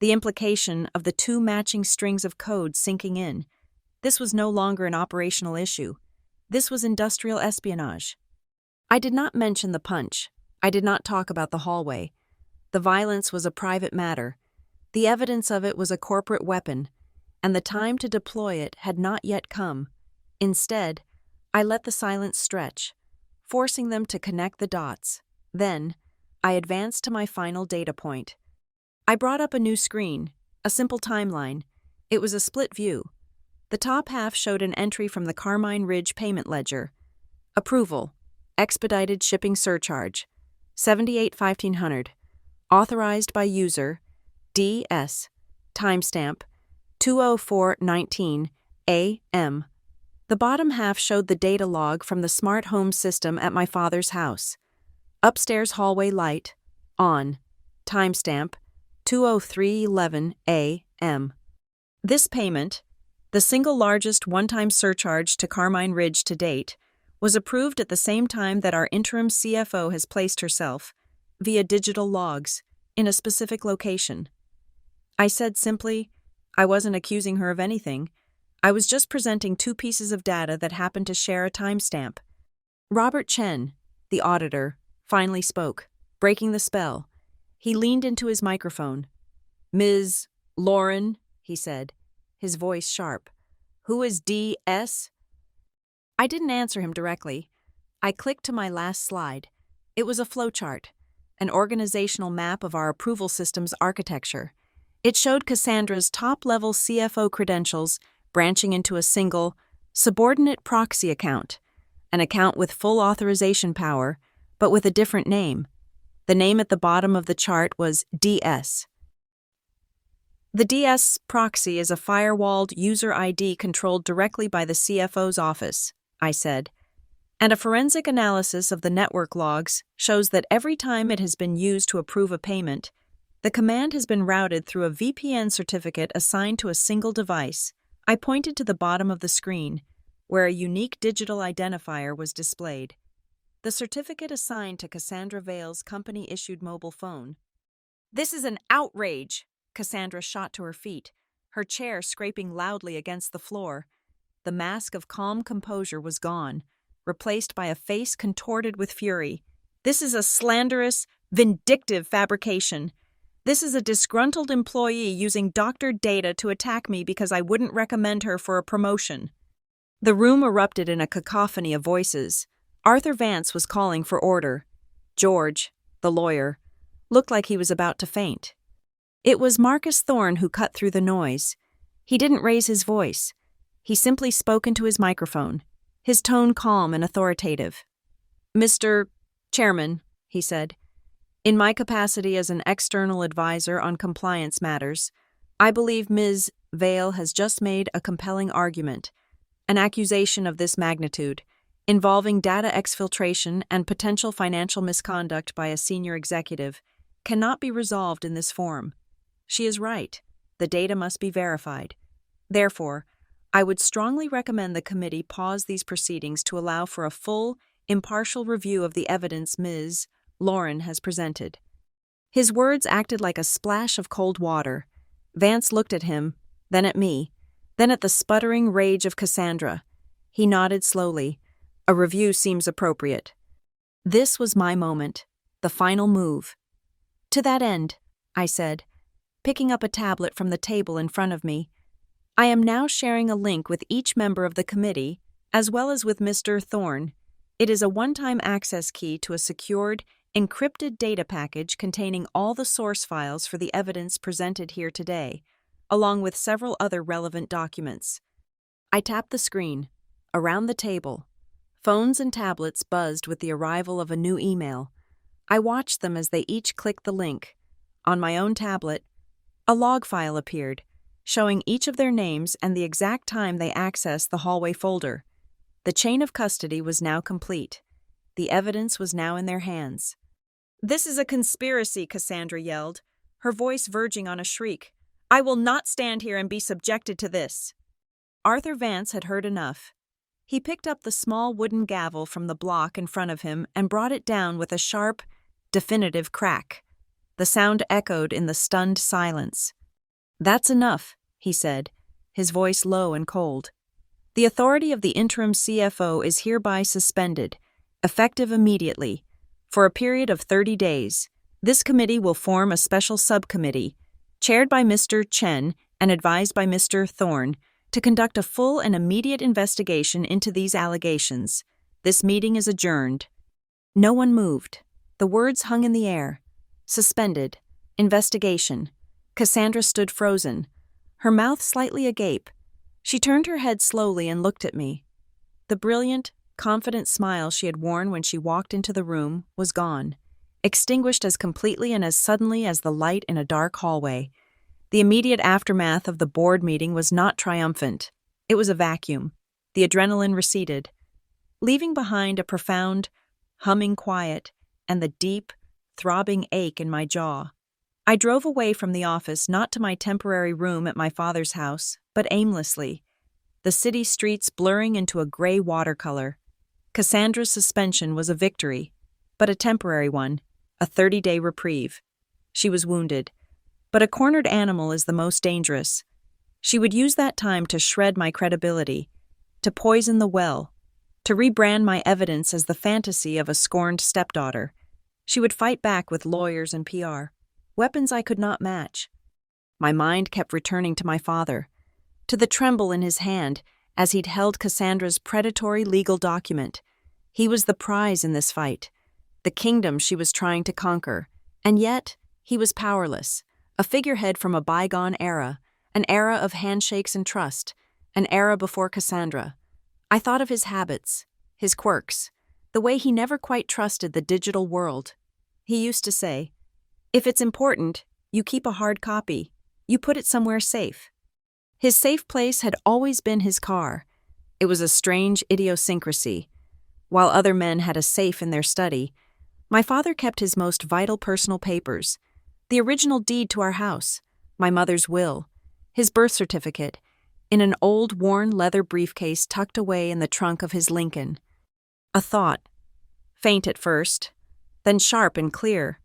the implication of the 2 matching strings of code sinking in. This was no longer an operational issue. This was industrial espionage. I did not mention the punch. I did not talk about the hallway. The violence was a private matter. The evidence of it was a corporate weapon, and the time to deploy it had not yet come. Instead, I let the silence stretch, forcing them to connect the dots. Then, I advanced to my final data point. I brought up a new screen, a simple timeline. It was a split view. The top half showed an entry from the Carmine Ridge payment ledger. Approval. Expedited shipping surcharge. 78-1500. Authorized by user. DS. Timestamp. 2:04:19 a.m. The bottom half showed the data log from the smart home system at my father's house. Upstairs hallway light. On. Timestamp. 2:03:11 a.m. This payment, the single largest one-time surcharge to Carmine Ridge to date, was approved at the same time that our interim CFO has placed herself, via digital logs, in a specific location. I said simply, I wasn't accusing her of anything. I was just presenting two pieces of data that happened to share a timestamp. Robert Chen, the auditor, finally spoke, breaking the spell. He leaned into his microphone. Ms. Lauren, he said, his voice sharp. Who is DS? I didn't answer him directly. I clicked to my last slide. It was a flowchart, an organizational map of our approval system's architecture. It showed Cassandra's top-level CFO credentials branching into a single, subordinate proxy account, an account with full authorization power, but with a different name. The name at the bottom of the chart was DS. The DS proxy is a firewalled user ID controlled directly by the CFO's office, I said, and a forensic analysis of the network logs shows that every time it has been used to approve a payment, the command has been routed through a VPN certificate assigned to a single device. I pointed to the bottom of the screen, where a unique digital identifier was displayed. The certificate assigned to Cassandra Vale's company-issued mobile phone. This is an outrage! Cassandra shot to her feet, her chair scraping loudly against the floor. The mask of calm composure was gone, replaced by a face contorted with fury. This is a slanderous, vindictive fabrication. This is a disgruntled employee using doctored data to attack me because I wouldn't recommend her for a promotion. The room erupted in a cacophony of voices. Arthur Vance was calling for order. George, the lawyer, looked like he was about to faint. It was Marcus Thorne who cut through the noise. He didn't raise his voice. He simply spoke into his microphone, his tone calm and authoritative. Mr. Chairman, he said, in my capacity as an external advisor on compliance matters, I believe Ms. Vale has just made a compelling argument. An accusation of this magnitude, involving data exfiltration and potential financial misconduct by a senior executive, cannot be resolved in this forum. She is right. The data must be verified. Therefore, I would strongly recommend the committee pause these proceedings to allow for a full, impartial review of the evidence Ms. Lauren has presented. His words acted like a splash of cold water. Vance looked at him, then at me, then at the sputtering rage of Cassandra. He nodded slowly. A review seems appropriate. This was my moment, the final move. To that end, I said, picking up a tablet from the table in front of me, I am now sharing a link with each member of the committee, as well as with Mr. Thorne. It is a one-time access key to a secured, encrypted data package containing all the source files for the evidence presented here today, along with several other relevant documents. I tapped the screen. Around the table, phones and tablets buzzed with the arrival of a new email. I watched them as they each clicked the link. On my own tablet, a log file appeared, showing each of their names and the exact time they accessed the hallway folder. The chain of custody was now complete. The evidence was now in their hands. This is a conspiracy, Cassandra yelled, her voice verging on a shriek. I will not stand here and be subjected to this. Arthur Vance had heard enough. He picked up the small wooden gavel from the block in front of him and brought it down with a sharp, definitive crack. The sound echoed in the stunned silence. That's enough, he said, his voice low and cold. The authority of the interim CFO is hereby suspended, effective immediately. For a period of 30 days, this committee will form a special subcommittee, chaired by Mr. Chen and advised by Mr. Thorne, to conduct a full and immediate investigation into these allegations. This meeting is adjourned." No one moved. The words hung in the air. Suspended. Investigation. Cassandra stood frozen, her mouth slightly agape. She turned her head slowly and looked at me. The brilliant, confident smile she had worn when she walked into the room was gone, extinguished as completely and as suddenly as the light in a dark hallway. The immediate aftermath of the board meeting was not triumphant. It was a vacuum. The adrenaline receded, leaving behind a profound, humming quiet and the deep, throbbing ache in my jaw. I drove away from the office, not to my temporary room at my father's house, but aimlessly, the city streets blurring into a gray watercolor. Cassandra's suspension was a victory, but a temporary one, a 30-day reprieve. She was wounded, but a cornered animal is the most dangerous. She would use that time to shred my credibility, to poison the well, to rebrand my evidence as the fantasy of a scorned stepdaughter. She would fight back with lawyers and PR, weapons I could not match. My mind kept returning to my father, to the tremble in his hand as he'd held Cassandra's predatory legal document. He was the prize in this fight, the kingdom she was trying to conquer, and yet he was powerless, a figurehead from a bygone era, an era of handshakes and trust, an era before Cassandra. I thought of his habits, his quirks, the way he never quite trusted the digital world. He used to say, "If it's important, you keep a hard copy. You put it somewhere safe." His safe place had always been his car. It was a strange idiosyncrasy. While other men had a safe in their study, my father kept his most vital personal papers, the original deed to our house, my mother's will, his birth certificate, in an old, worn leather briefcase tucked away in the trunk of his Lincoln. A thought, faint at first, then sharp and clear,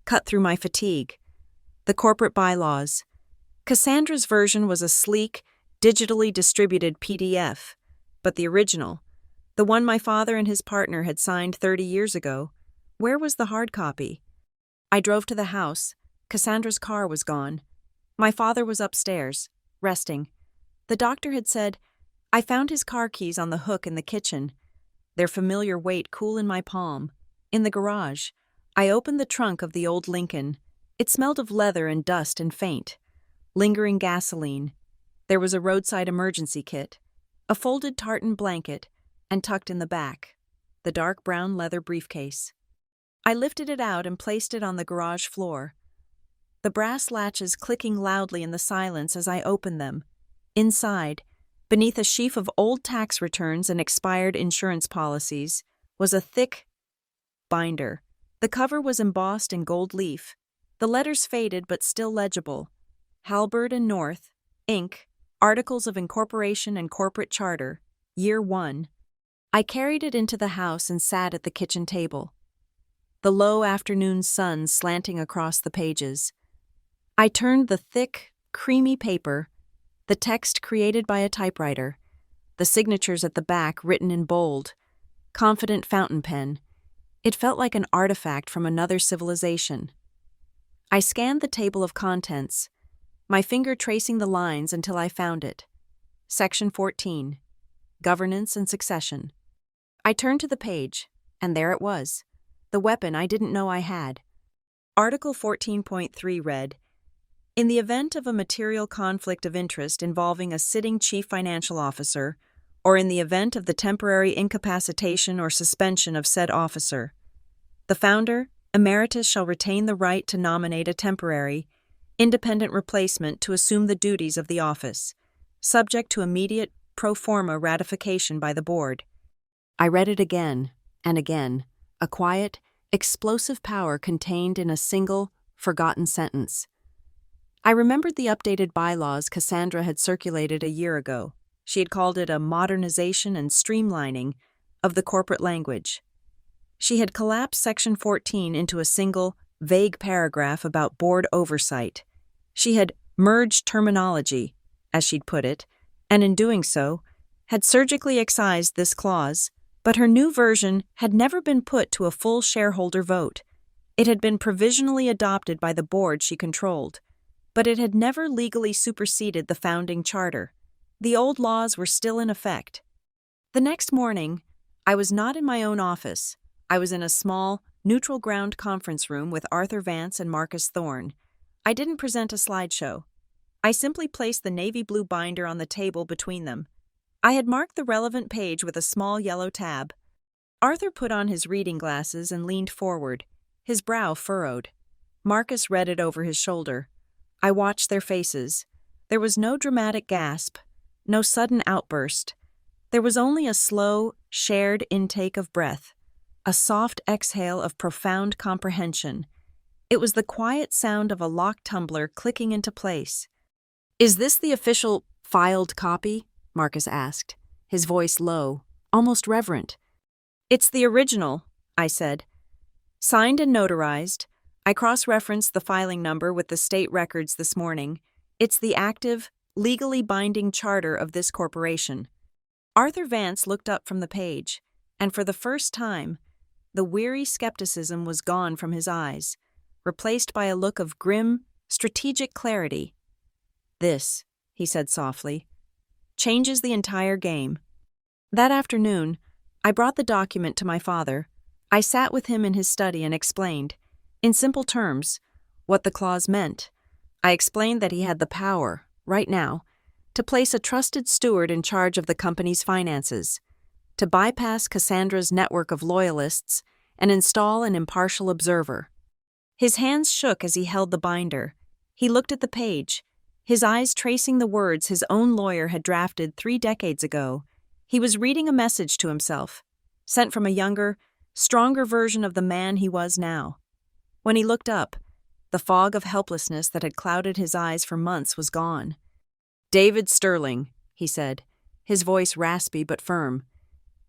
cut through my fatigue. The corporate bylaws. Cassandra's version was a sleek, digitally distributed PDF, but the original, the one my father and his partner had signed 30 years ago, where was the hard copy? I drove to the house. Cassandra's car was gone. My father was upstairs, resting. The doctor had said, I found his car keys on the hook in the kitchen, their familiar weight cool in my palm. In the garage, I opened the trunk of the old Lincoln. It smelled of leather and dust and faint. Lingering gasoline. There was a roadside emergency kit, a folded tartan blanket, and tucked in the back, the dark brown leather briefcase. I lifted it out and placed it on the garage floor, the brass latches clicking loudly in the silence as I opened them. Inside, beneath a sheaf of old tax returns and expired insurance policies, was a thick binder. The cover was embossed in gold leaf, the letters faded but still legible. Halberd and North, Inc., Articles of Incorporation and Corporate Charter, Year 1. I carried it into the house and sat at the kitchen table, the low afternoon sun slanting across the pages. I turned the thick, creamy paper, the text created by a typewriter, the signatures at the back written in bold, confident fountain pen. It felt like an artifact from another civilization. I scanned the table of contents, my finger tracing the lines until I found it. Section 14, Governance and Succession. I turned to the page, and there it was, the weapon I didn't know I had. Article 14.3 read, in the event of a material conflict of interest involving a sitting chief financial officer, or in the event of the temporary incapacitation or suspension of said officer, the founder, emeritus, shall retain the right to nominate a temporary, independent replacement to assume the duties of the office, subject to immediate pro forma ratification by the board. I read it again and again, a quiet, explosive power contained in a single, forgotten sentence. I remembered the updated bylaws Cassandra had circulated a year ago. She had called it a modernization and streamlining of the corporate language. She had collapsed Section 14 into a single, vague paragraph about board oversight. She had merged terminology, as she'd put it, and in doing so, had surgically excised this clause, but her new version had never been put to a full shareholder vote. It had been provisionally adopted by the board she controlled, but it had never legally superseded the founding charter. The old laws were still in effect. The next morning, I was not in my own office. I was in a small, neutral ground conference room with Arthur Vance and Marcus Thorne. I didn't present a slideshow. I simply placed the navy blue binder on the table between them. I had marked the relevant page with a small yellow tab. Arthur put on his reading glasses and leaned forward, his brow furrowed. Marcus read it over his shoulder. I watched their faces. There was no dramatic gasp, no sudden outburst. There was only a slow, shared intake of breath, a soft exhale of profound comprehension. It was the quiet sound of a locked tumbler clicking into place. "Is this the official, filed copy?" Marcus asked, his voice low, almost reverent. "It's the original," I said. "Signed and notarized. I cross-referenced the filing number with the state records this morning. It's the active, legally binding charter of this corporation." Arthur Vance looked up from the page, and for the first time, the weary skepticism was gone from his eyes, replaced by a look of grim, strategic clarity. "This," he said softly, "changes the entire game." That afternoon, I brought the document to my father. I sat with him in his study and explained, in simple terms, what the clause meant. I explained that he had the power, right now, to place a trusted steward in charge of the company's finances, to bypass Cassandra's network of loyalists and install an impartial observer. His hands shook as he held the binder. He looked at the page, his eyes tracing the words his own lawyer had drafted 3 decades ago. He was reading a message to himself, sent from a younger, stronger version of the man he was now. When he looked up, the fog of helplessness that had clouded his eyes for months was gone. "David Sterling," he said, his voice raspy but firm.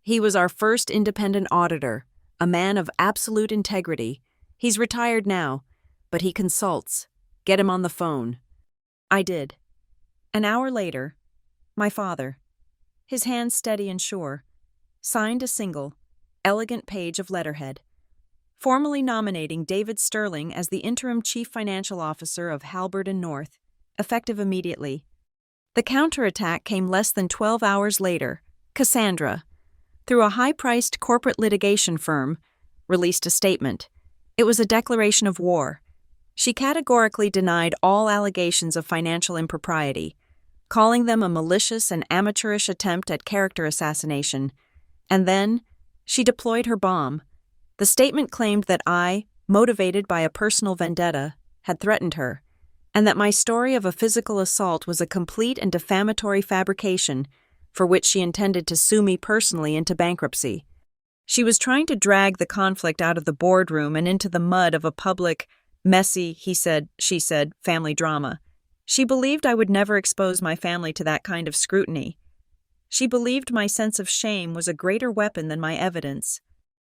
"He was our first independent auditor, a man of absolute integrity. He's retired now, but he consults. Get him on the phone." I did. An hour later, my father, his hands steady and sure, signed a single, elegant page of letterhead, formally nominating David Sterling as the interim chief financial officer of Halberd and North, effective immediately. The counterattack came less than 12 hours later. Cassandra, through a high-priced corporate litigation firm, released a statement. It was a declaration of war. She categorically denied all allegations of financial impropriety, calling them a malicious and amateurish attempt at character assassination. And then, she deployed her bomb. The statement claimed that I, motivated by a personal vendetta, had threatened her, and that my story of a physical assault was a complete and defamatory fabrication for which she intended to sue me personally into bankruptcy. She was trying to drag the conflict out of the boardroom and into the mud of a public, messy, he said, she said, family drama. She believed I would never expose my family to that kind of scrutiny. She believed my sense of shame was a greater weapon than my evidence.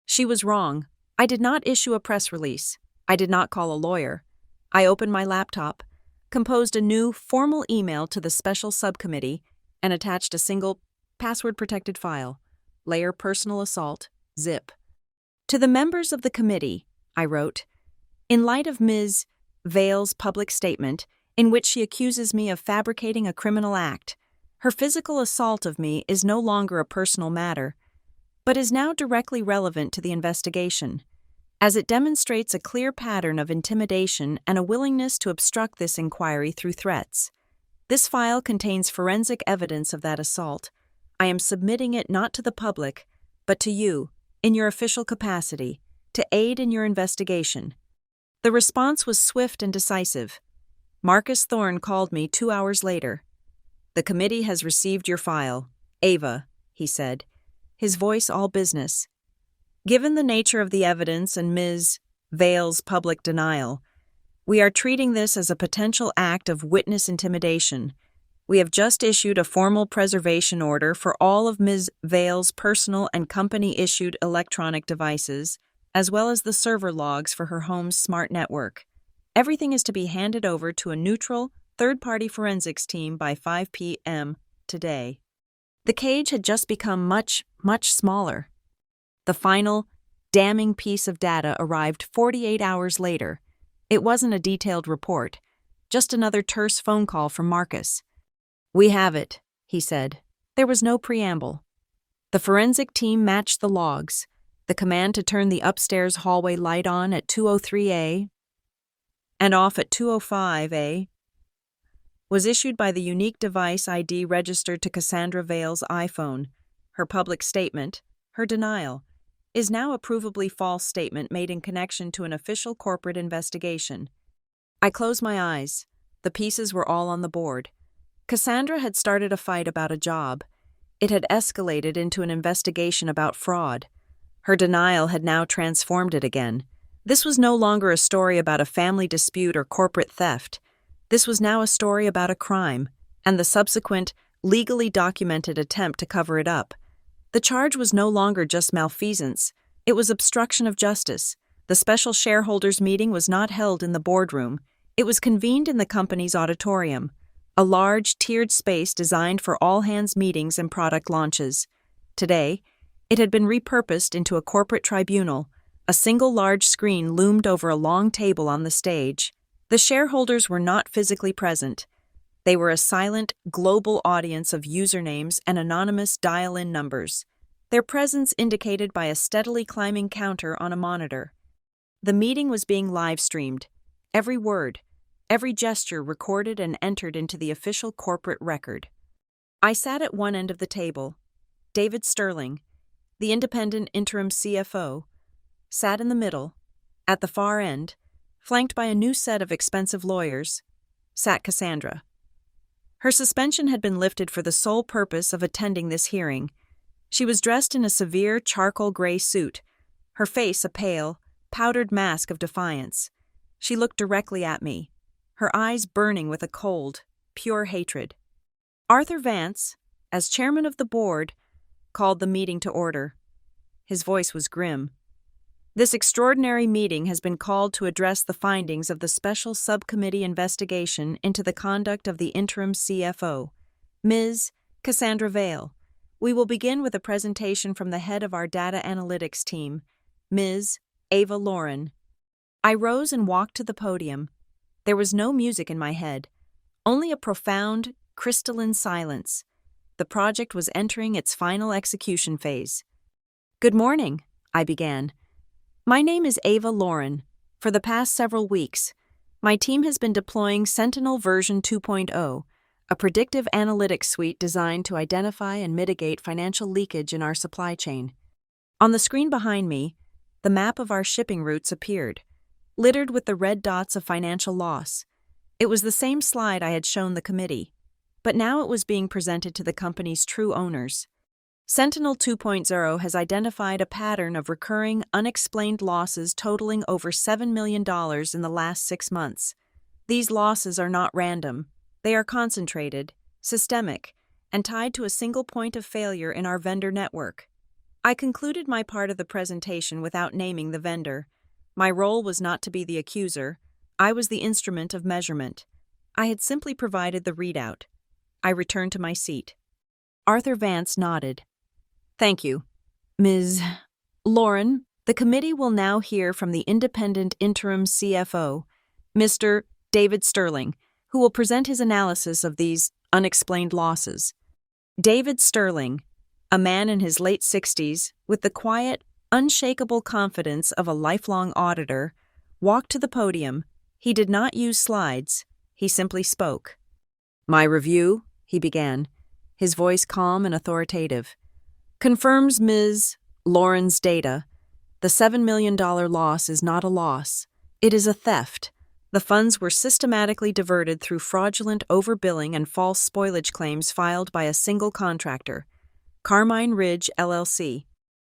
She was wrong. I did not issue a press release. I did not call a lawyer. I opened my laptop, composed a new, formal email to the special subcommittee, and attached a single, password-protected file. Layer personal assault, zip. To the members of the committee, I wrote, in light of Ms. Vale's public statement, in which she accuses me of fabricating a criminal act, her physical assault of me is no longer a personal matter, but is now directly relevant to the investigation, as it demonstrates a clear pattern of intimidation and a willingness to obstruct this inquiry through threats. This file contains forensic evidence of that assault. I am submitting it not to the public, but to you, in your official capacity, to aid in your investigation. The response was swift and decisive. Marcus Thorne called me 2 hours later. "The committee has received your file. Ava," he said, his voice all business. "Given the nature of the evidence and Ms. Vale's public denial, we are treating this as a potential act of witness intimidation. We have just issued a formal preservation order for all of Ms. Vale's personal and company-issued electronic devices, as well as the server logs for her home's smart network. Everything is to be handed over to a neutral, third-party forensics team by 5 p.m. today." The cage had just become much, much smaller. The final, damning piece of data arrived 48 hours later. It wasn't a detailed report, just another terse phone call from Marcus. "We have it," he said. There was no preamble. The forensic team matched the logs. The command to turn the upstairs hallway light on at 2:03 and off at 2:05 was issued by the unique device ID registered to Cassandra Vale's iPhone. Her public statement, her denial, is now a provably false statement made in connection to an official corporate investigation. I closed my eyes. The pieces were all on the board. Cassandra had started a fight about a job. It had escalated into an investigation about fraud. Her denial had now transformed it again. This was no longer a story about a family dispute or corporate theft. This was now a story about a crime, and the subsequent, legally documented attempt to cover it up. The charge was no longer just malfeasance, it was obstruction of justice. The special shareholders' meeting was not held in the boardroom, it was convened in the company's auditorium, a large, tiered space designed for all-hands meetings and product launches. Today, it had been repurposed into a corporate tribunal. A single large screen loomed over a long table on the stage. The shareholders were not physically present. They were a silent, global audience of usernames and anonymous dial-in numbers, their presence indicated by a steadily climbing counter on a monitor. The meeting was being live-streamed. Every word, every gesture recorded and entered into the official corporate record. I sat at one end of the table. David Sterling, the independent interim CFO, sat in the middle. At the far end, flanked by a new set of expensive lawyers, sat Cassandra. Her suspension had been lifted for the sole purpose of attending this hearing. She was dressed in a severe charcoal gray suit, her face a pale, powdered mask of defiance. She looked directly at me, her eyes burning with a cold, pure hatred. Arthur Vance, as chairman of the board, called the meeting to order. His voice was grim. This extraordinary meeting has been called to address the findings of the special subcommittee investigation into the conduct of the interim CFO, Ms. Cassandra Vale. We will begin with a presentation from the head of our data analytics team, Ms. Ava Lauren. I rose and walked to the podium. There was no music in my head, only a profound, crystalline silence. The project was entering its final execution phase. Good morning, I began. My name is Ava Lauren. For the past several weeks, my team has been deploying Sentinel version 2.0, a predictive analytics suite designed to identify and mitigate financial leakage in our supply chain. On the screen behind me, the map of our shipping routes appeared, littered with the red dots of financial loss. It was the same slide I had shown the committee, but now it was being presented to the company's true owners. Sentinel 2.0 has identified a pattern of recurring, unexplained losses totaling over $7 million in the last 6 months. These losses are not random. They are concentrated, systemic, and tied to a single point of failure in our vendor network. I concluded my part of the presentation without naming the vendor. My role was not to be the accuser. I was the instrument of measurement. I had simply provided the readout. I returned to my seat. Arthur Vance nodded. Thank you. Ms. Lauren, the committee will now hear from the independent interim CFO, Mr. David Sterling, who will present his analysis of these unexplained losses. David Sterling, a man in his late 60s, with the quiet, unshakable confidence of a lifelong auditor, walked to the podium. He did not use slides. He simply spoke. My review, he began, his voice calm and authoritative, confirms Ms. Lauren's data. The $7 million loss is not a loss. It is a theft. The funds were systematically diverted through fraudulent overbilling and false spoilage claims filed by a single contractor, Carmine Ridge, LLC.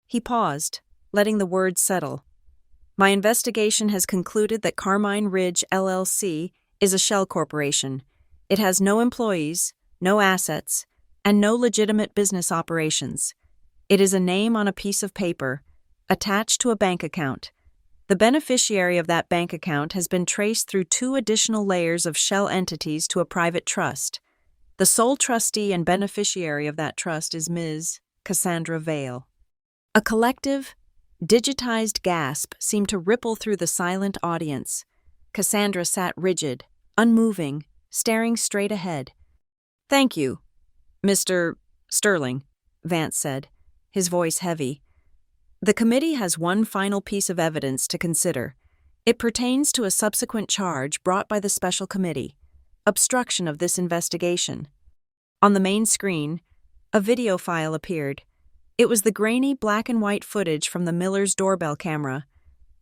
He paused, letting the words settle. My investigation has concluded that Carmine Ridge, LLC is a shell corporation. It has no employees, no assets, and no legitimate business operations. It is a name on a piece of paper, attached to a bank account. The beneficiary of that bank account has been traced through 2 additional layers of shell entities to a private trust. The sole trustee and beneficiary of that trust is Ms. Cassandra Vale. A collective, digitized gasp seemed to ripple through the silent audience. Cassandra sat rigid, unmoving, staring straight ahead. Thank you, Mr. Sterling, Vance said, his voice heavy. The committee has one final piece of evidence to consider. It pertains to a subsequent charge brought by the special committee, obstruction of this investigation. On the main screen, a video file appeared. It was the grainy black and white footage from the Miller's doorbell camera.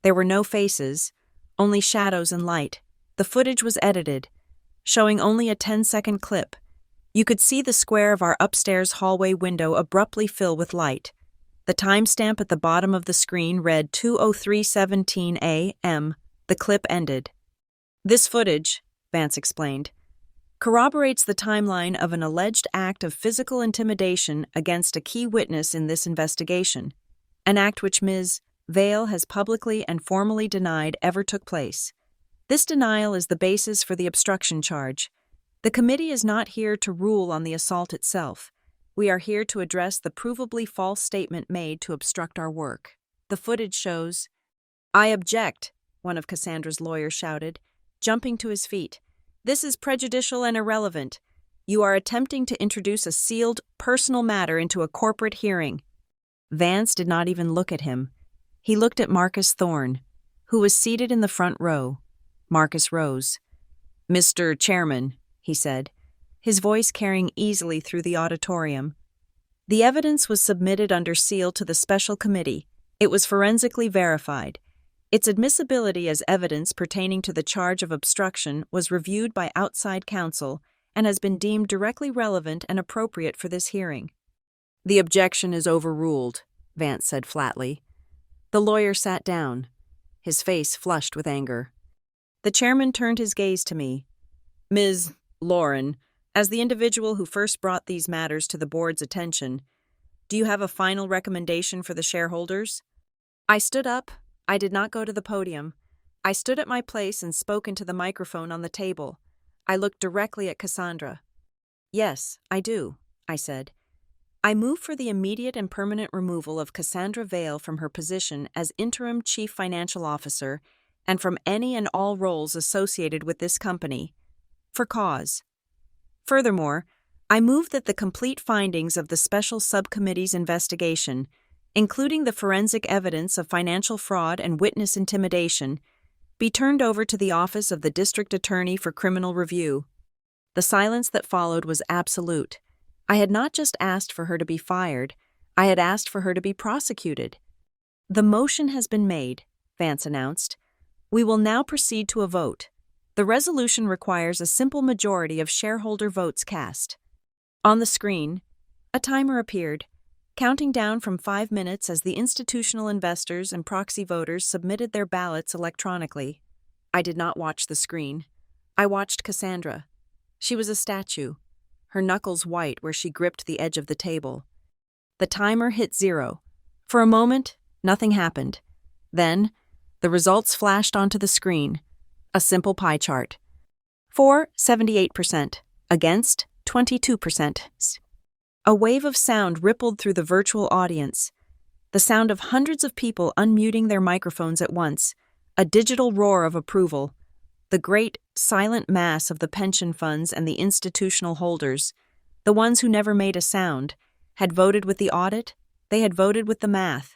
There were no faces, only shadows and light. The footage was edited, showing only a 10-second clip. You could see the square of our upstairs hallway window abruptly fill with light. The timestamp at the bottom of the screen read 2:03:17 a.m. The clip ended. This footage, Vance explained, corroborates the timeline of an alleged act of physical intimidation against a key witness in this investigation, an act which Ms. Vale has publicly and formally denied ever took place. This denial is the basis for the obstruction charge. The committee is not here to rule on the assault itself. We are here to address the provably false statement made to obstruct our work. The footage shows. "I object," one of Cassandra's lawyers shouted, jumping to his feet. "This is prejudicial and irrelevant. You are attempting to introduce a sealed, personal matter into a corporate hearing." Vance did not even look at him. He looked at Marcus Thorne, who was seated in the front row. Marcus rose. "Mr. Chairman," he said, his voice carrying easily through the auditorium. "The evidence was submitted under seal to the special committee. It was forensically verified. Its admissibility as evidence pertaining to the charge of obstruction was reviewed by outside counsel and has been deemed directly relevant and appropriate for this hearing." "The objection is overruled," Vance said flatly. The lawyer sat down, his face flushed with anger. The chairman turned his gaze to me. "Ms. Lauren, as the individual who first brought these matters to the board's attention, do you have a final recommendation for the shareholders?" I stood up. I did not go to the podium. I stood at my place and spoke into the microphone on the table. I looked directly at Cassandra. "Yes, I do," I said. "I move for the immediate and permanent removal of Cassandra Vale from her position as interim chief financial officer and from any and all roles associated with this company, for cause. Furthermore, I move that the complete findings of the special subcommittee's investigation, including the forensic evidence of financial fraud and witness intimidation, be turned over to the Office of the District Attorney for criminal review." The silence that followed was absolute. I had not just asked for her to be fired, I had asked for her to be prosecuted. "The motion has been made," Vance announced. "We will now proceed to a vote. The resolution requires a simple majority of shareholder votes cast." On the screen, a timer appeared, counting down from 5 minutes as the institutional investors and proxy voters submitted their ballots electronically. I did not watch the screen. I watched Cassandra. She was a statue, her knuckles white where she gripped the edge of the table. The timer hit 0. For a moment, nothing happened. Then, the results flashed onto the screen. A simple pie chart. For 78%, against 22%. A wave of sound rippled through the virtual audience. The sound of hundreds of people unmuting their microphones at once, a digital roar of approval. The great, silent mass of the pension funds and the institutional holders, the ones who never made a sound, had voted with the audit, they had voted with the math.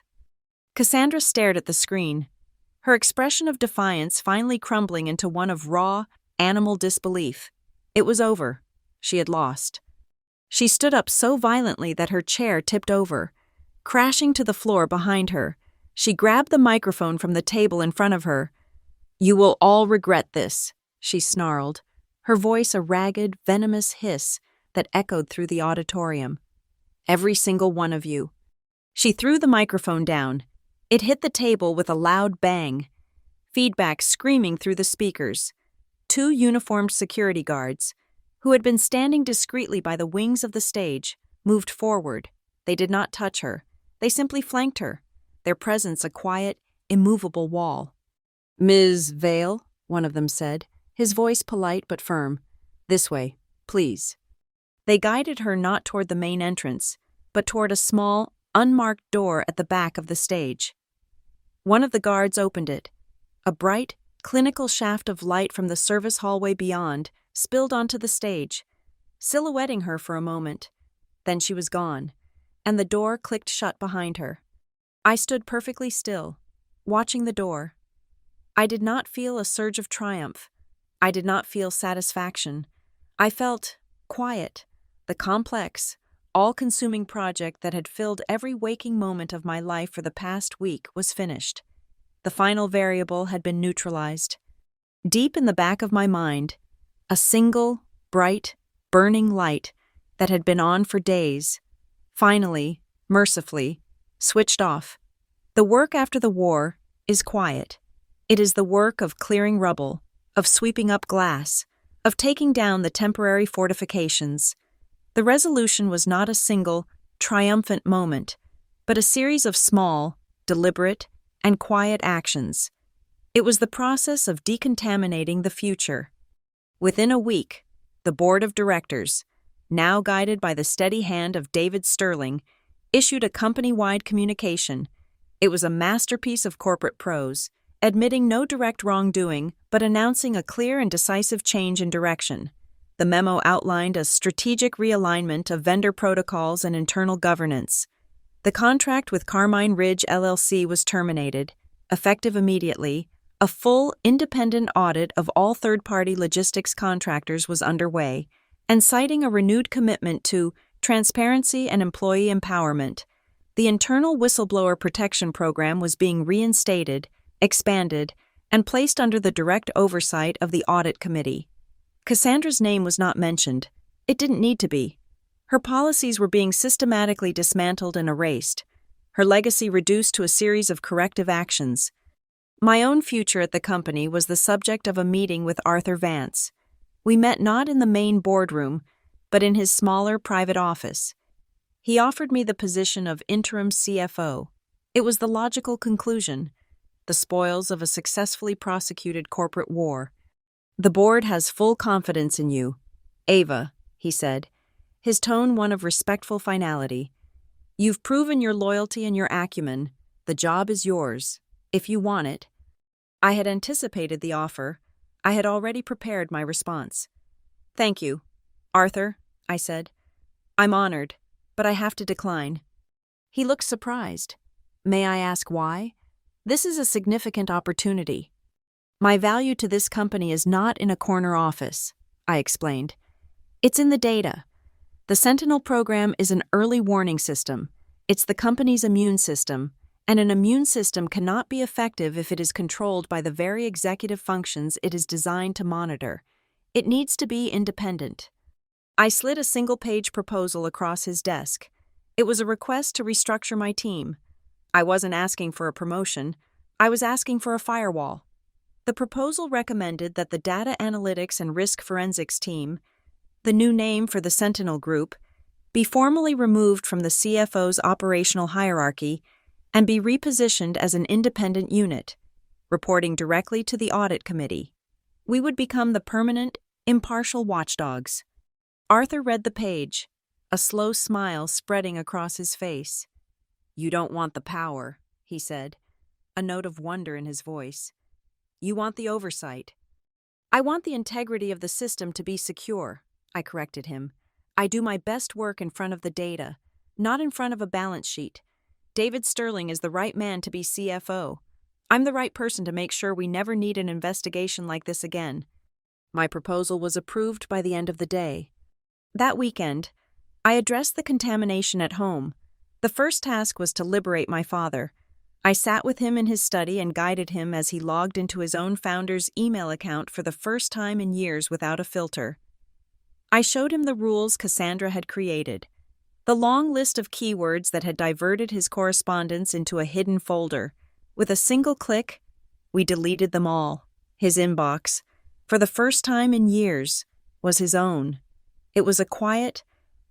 Cassandra stared at the screen, her expression of defiance finally crumbling into one of raw, animal disbelief. It was over. She had lost. She stood up so violently that her chair tipped over. Crashing to the floor behind her, she grabbed the microphone from the table in front of her. "You will all regret this," she snarled, her voice a ragged, venomous hiss that echoed through the auditorium. "Every single one of you." She threw the microphone down. It hit the table with a loud bang. Feedback screaming through the speakers. 2 uniformed security guards, who had been standing discreetly by the wings of the stage, moved forward. They did not touch her. They simply flanked her, their presence a quiet, immovable wall. "Ms. Vale," one of them said, his voice polite but firm. "This way, please." They guided her not toward the main entrance, but toward a small, unmarked door at the back of the stage. One of the guards opened it. A bright, clinical shaft of light from the service hallway beyond spilled onto the stage, silhouetting her for a moment, Then she was gone, and the door clicked shut behind her. I stood perfectly still, watching the door. I did not feel a surge of triumph. I did not feel satisfaction. I felt quiet. The complex, all-consuming project that had filled every waking moment of my life for the past week was finished. The final variable had been neutralized. Deep in the back of my mind, a single, bright, burning light that had been on for days, finally, mercifully, switched off. The work after the war is quiet. It is the work of clearing rubble, of sweeping up glass, of taking down the temporary fortifications. The resolution was not a single, triumphant moment, but a series of small, deliberate, and quiet actions. It was the process of decontaminating the future. Within a week, the board of directors, now guided by the steady hand of David Sterling, issued a company-wide communication. It was a masterpiece of corporate prose, admitting no direct wrongdoing but announcing a clear and decisive change in direction. The memo outlined a strategic realignment of vendor protocols and internal governance. The contract with Carmine Ridge LLC was terminated, effective immediately. A full, independent audit of all third-party logistics contractors was underway, and citing a renewed commitment to transparency and employee empowerment, the internal whistleblower protection program was being reinstated, expanded, and placed under the direct oversight of the audit committee. Cassandra's name was not mentioned. It didn't need to be. Her policies were being systematically dismantled and erased, her legacy reduced to a series of corrective actions. My own future at the company was the subject of a meeting with Arthur Vance. We met not in the main boardroom, but in his smaller private office. He offered me the position of interim CFO. It was the logical conclusion, the spoils of a successfully prosecuted corporate war. "The board has full confidence in you, Ava," he said, his tone one of respectful finality. "You've proven your loyalty and your acumen. The job is yours, if you want it." I had anticipated the offer. I had already prepared my response. "Thank you, Arthur," I said. "I'm honored, but I have to decline." He looked surprised. "May I ask why?" "This is a significant opportunity. My value to this company is not in a corner office," I explained. "It's in the data. The Sentinel program is an early warning system. It's the company's immune system, and an immune system cannot be effective if it is controlled by the very executive functions it is designed to monitor. It needs to be independent." I slid a single-page proposal across his desk. It was a request to restructure my team. I wasn't asking for a promotion. I was asking for a firewall. The proposal recommended that the Data Analytics and Risk Forensics team, the new name for the Sentinel Group, be formally removed from the CFO's operational hierarchy and be repositioned as an independent unit, reporting directly to the audit committee. We would become the permanent, impartial watchdogs. Arthur read the page, a slow smile spreading across his face. "You don't want the power," he said, a note of wonder in his voice. "You want the oversight." "I want the integrity of the system to be secure," I corrected him. "I do my best work in front of the data, not in front of a balance sheet. David Sterling is the right man to be CFO. I'm the right person to make sure we never need an investigation like this again." My proposal was approved by the end of the day. That weekend, I addressed the contamination at home. The first task was to liberate my father. I sat with him in his study and guided him as he logged into his own founder's email account for the first time in years without a filter. I showed him the rules Cassandra had created, the long list of keywords that had diverted his correspondence into a hidden folder. With a single click, we deleted them all. His inbox, for the first time in years, was his own. It was a quiet,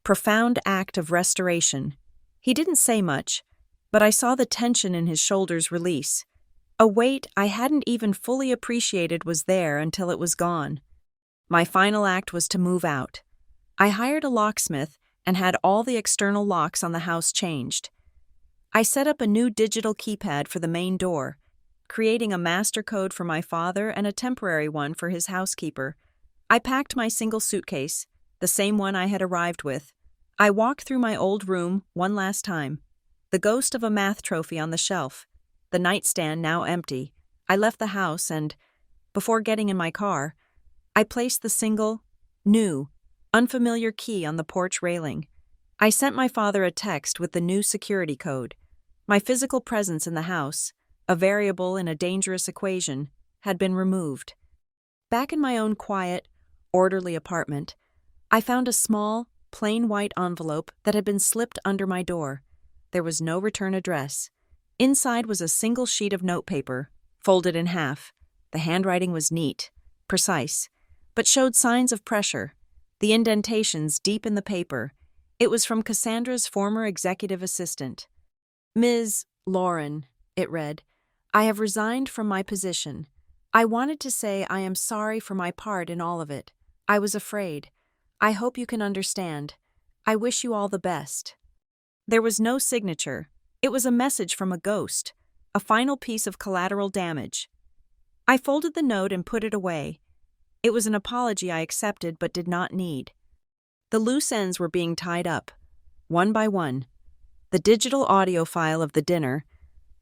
profound act of restoration. He didn't say much, but I saw the tension in his shoulders release. A weight I hadn't even fully appreciated was there until it was gone. My final act was to move out. I hired a locksmith and had all the external locks on the house changed. I set up a new digital keypad for the main door, creating a master code for my father and a temporary one for his housekeeper. I packed my single suitcase, the same one I had arrived with. I walked through my old room one last time. The ghost of a math trophy on the shelf, the nightstand now empty. I left the house and, before getting in my car, I placed the single, new, unfamiliar key on the porch railing. I sent my father a text with the new security code. My physical presence in the house, a variable in a dangerous equation, had been removed. Back in my own quiet, orderly apartment, I found a small, plain white envelope that had been slipped under my door. There was no return address. Inside was a single sheet of notepaper, folded in half. The handwriting was neat, precise, but showed signs of pressure, the indentations deep in the paper. It was from Cassandra's former executive assistant. Ms. Lauren, it read, I have resigned from my position. I wanted to say I am sorry for my part in all of it. I was afraid. I hope you can understand. I wish you all the best. There was no signature. It was a message from a ghost, a final piece of collateral damage. I folded the note and put it away. It was an apology I accepted but did not need. The loose ends were being tied up, one by one. The digital audio file of the dinner,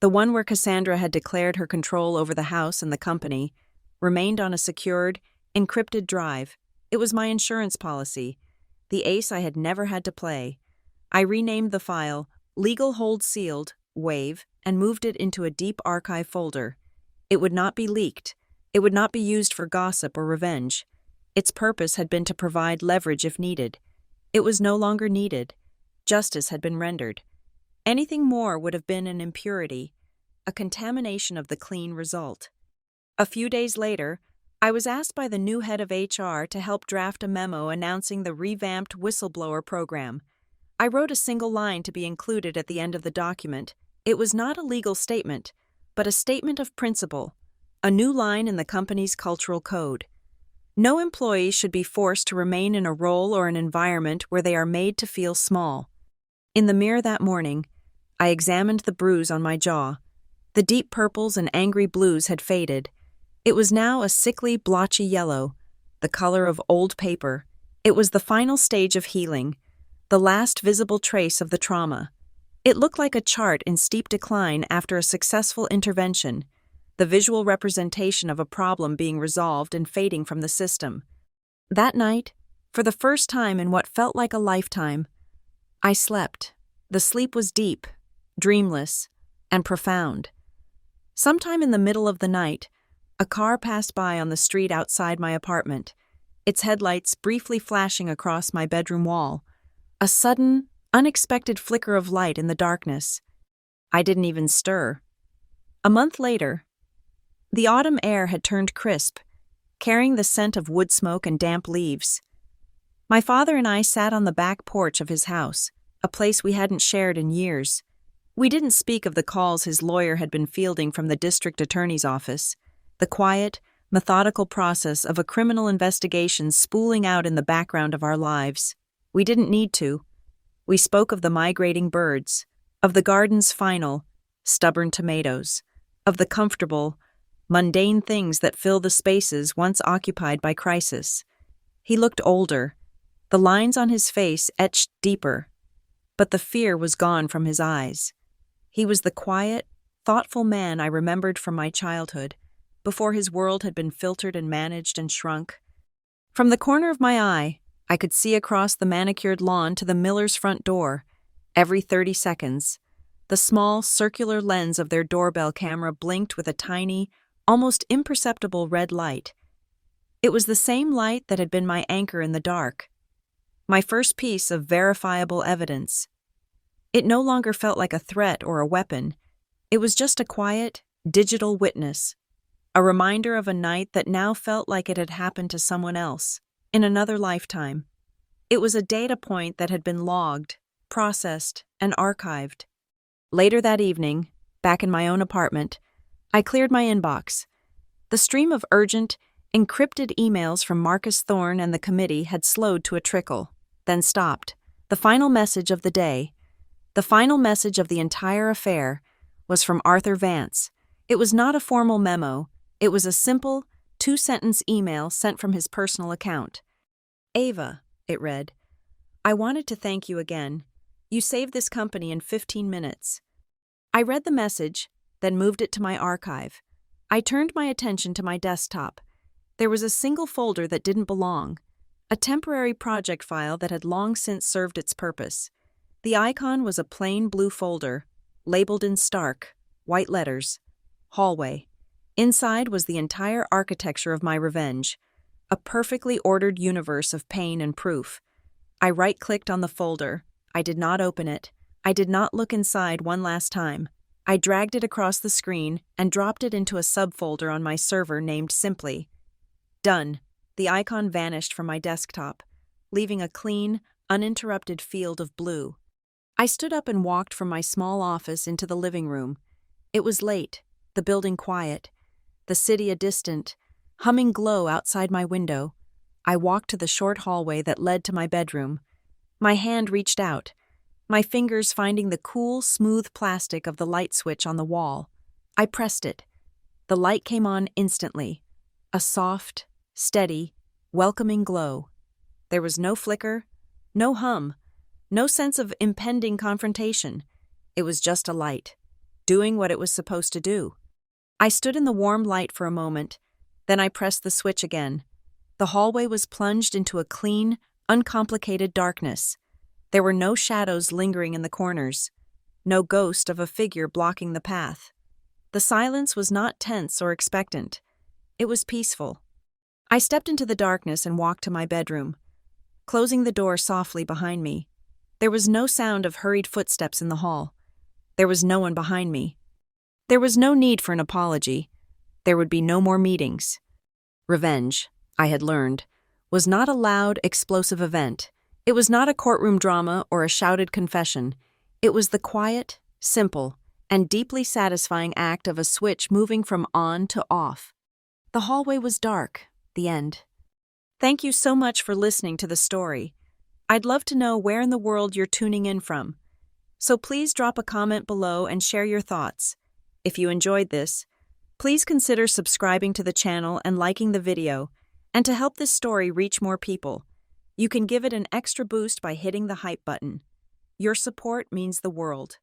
the one where Cassandra had declared her control over the house and the company, remained on a secured, encrypted drive. It was my insurance policy, the ace I had never had to play. I renamed the file Legal Hold Sealed, Wave, and moved it into a deep archive folder. It would not be leaked. It would not be used for gossip or revenge. Its purpose had been to provide leverage if needed. It was no longer needed. Justice had been rendered. Anything more would have been an impurity, a contamination of the clean result. A few days later, I was asked by the new head of HR to help draft a memo announcing the revamped whistleblower program. I wrote a single line to be included at the end of the document. It was not a legal statement, but a statement of principle, a new line in the company's cultural code. No employee should be forced to remain in a role or an environment where they are made to feel small. In the mirror that morning, I examined the bruise on my jaw. The deep purples and angry blues had faded. It was now a sickly, blotchy yellow, the color of old paper. It was the final stage of healing, the last visible trace of the trauma. It looked like a chart in steep decline after a successful intervention, the visual representation of a problem being resolved and fading from the system. That night, for the first time in what felt like a lifetime, I slept. The sleep was deep, dreamless, and profound. Sometime in the middle of the night, a car passed by on the street outside my apartment, its headlights briefly flashing across my bedroom wall. A sudden, unexpected flicker of light in the darkness. I didn't even stir. A month later, the autumn air had turned crisp, carrying the scent of wood smoke and damp leaves. My father and I sat on the back porch of his house, a place we hadn't shared in years. We didn't speak of the calls his lawyer had been fielding from the district attorney's office, the quiet, methodical process of a criminal investigation spooling out in the background of our lives. We didn't need to. We spoke of the migrating birds, of the garden's final, stubborn tomatoes, of the comfortable, mundane things that fill the spaces once occupied by crisis. He looked older, the lines on his face etched deeper, but the fear was gone from his eyes. He was the quiet, thoughtful man I remembered from my childhood, before his world had been filtered and managed and shrunk. From the corner of my eye, I could see across the manicured lawn to the miller's front door. Every 30 seconds, the small, circular lens of their doorbell camera blinked with a tiny, almost imperceptible red light. It was the same light that had been my anchor in the dark, my first piece of verifiable evidence. It no longer felt like a threat or a weapon. It was just a quiet, digital witness, a reminder of a night that now felt like it had happened to someone else, in another lifetime. It was a data point that had been logged, processed, and archived. Later that evening, back in my own apartment, I cleared my inbox. The stream of urgent, encrypted emails from Marcus Thorne and the committee had slowed to a trickle, then stopped. The final message of the day, the final message of the entire affair, was from Arthur Vance. It was not a formal memo. It was a simple, 2-sentence email sent from his personal account. Ava, it read, I wanted to thank you again. You saved this company in 15 minutes. I read the message, then moved it to my archive. I turned my attention to my desktop. There was a single folder that didn't belong, a temporary project file that had long since served its purpose. The icon was a plain blue folder, labeled in stark, white letters, Hallway. Inside was the entire architecture of my revenge, a perfectly ordered universe of pain and proof. I right-clicked on the folder. I did not open it. I did not look inside one last time. I dragged it across the screen and dropped it into a subfolder on my server named simply Done. The icon vanished from my desktop, leaving a clean, uninterrupted field of blue. I stood up and walked from my small office into the living room. It was late, the building quiet, the city a distant, humming glow outside my window. I walked to the short hallway that led to my bedroom. My hand reached out, my fingers finding the cool, smooth plastic of the light switch on the wall. I pressed it. The light came on instantly, a soft, steady, welcoming glow. There was no flicker, no hum, no sense of impending confrontation. It was just a light, doing what it was supposed to do. I stood in the warm light for a moment, then I pressed the switch again. The hallway was plunged into a clean, uncomplicated darkness. There were no shadows lingering in the corners, no ghost of a figure blocking the path. The silence was not tense or expectant. It was peaceful. I stepped into the darkness and walked to my bedroom, closing the door softly behind me. There was no sound of hurried footsteps in the hall. There was no one behind me. There was no need for an apology. There would be no more meetings. Revenge, I had learned, was not a loud, explosive event. It was not a courtroom drama or a shouted confession. It was the quiet, simple, and deeply satisfying act of a switch moving from on to off. The hallway was dark. The end. Thank you so much for listening to the story. I'd love to know where in the world you're tuning in from. So please drop a comment below and share your thoughts. If you enjoyed this, please consider subscribing to the channel and liking the video. And to help this story reach more people, you can give it an extra boost by hitting the hype button. Your support means the world.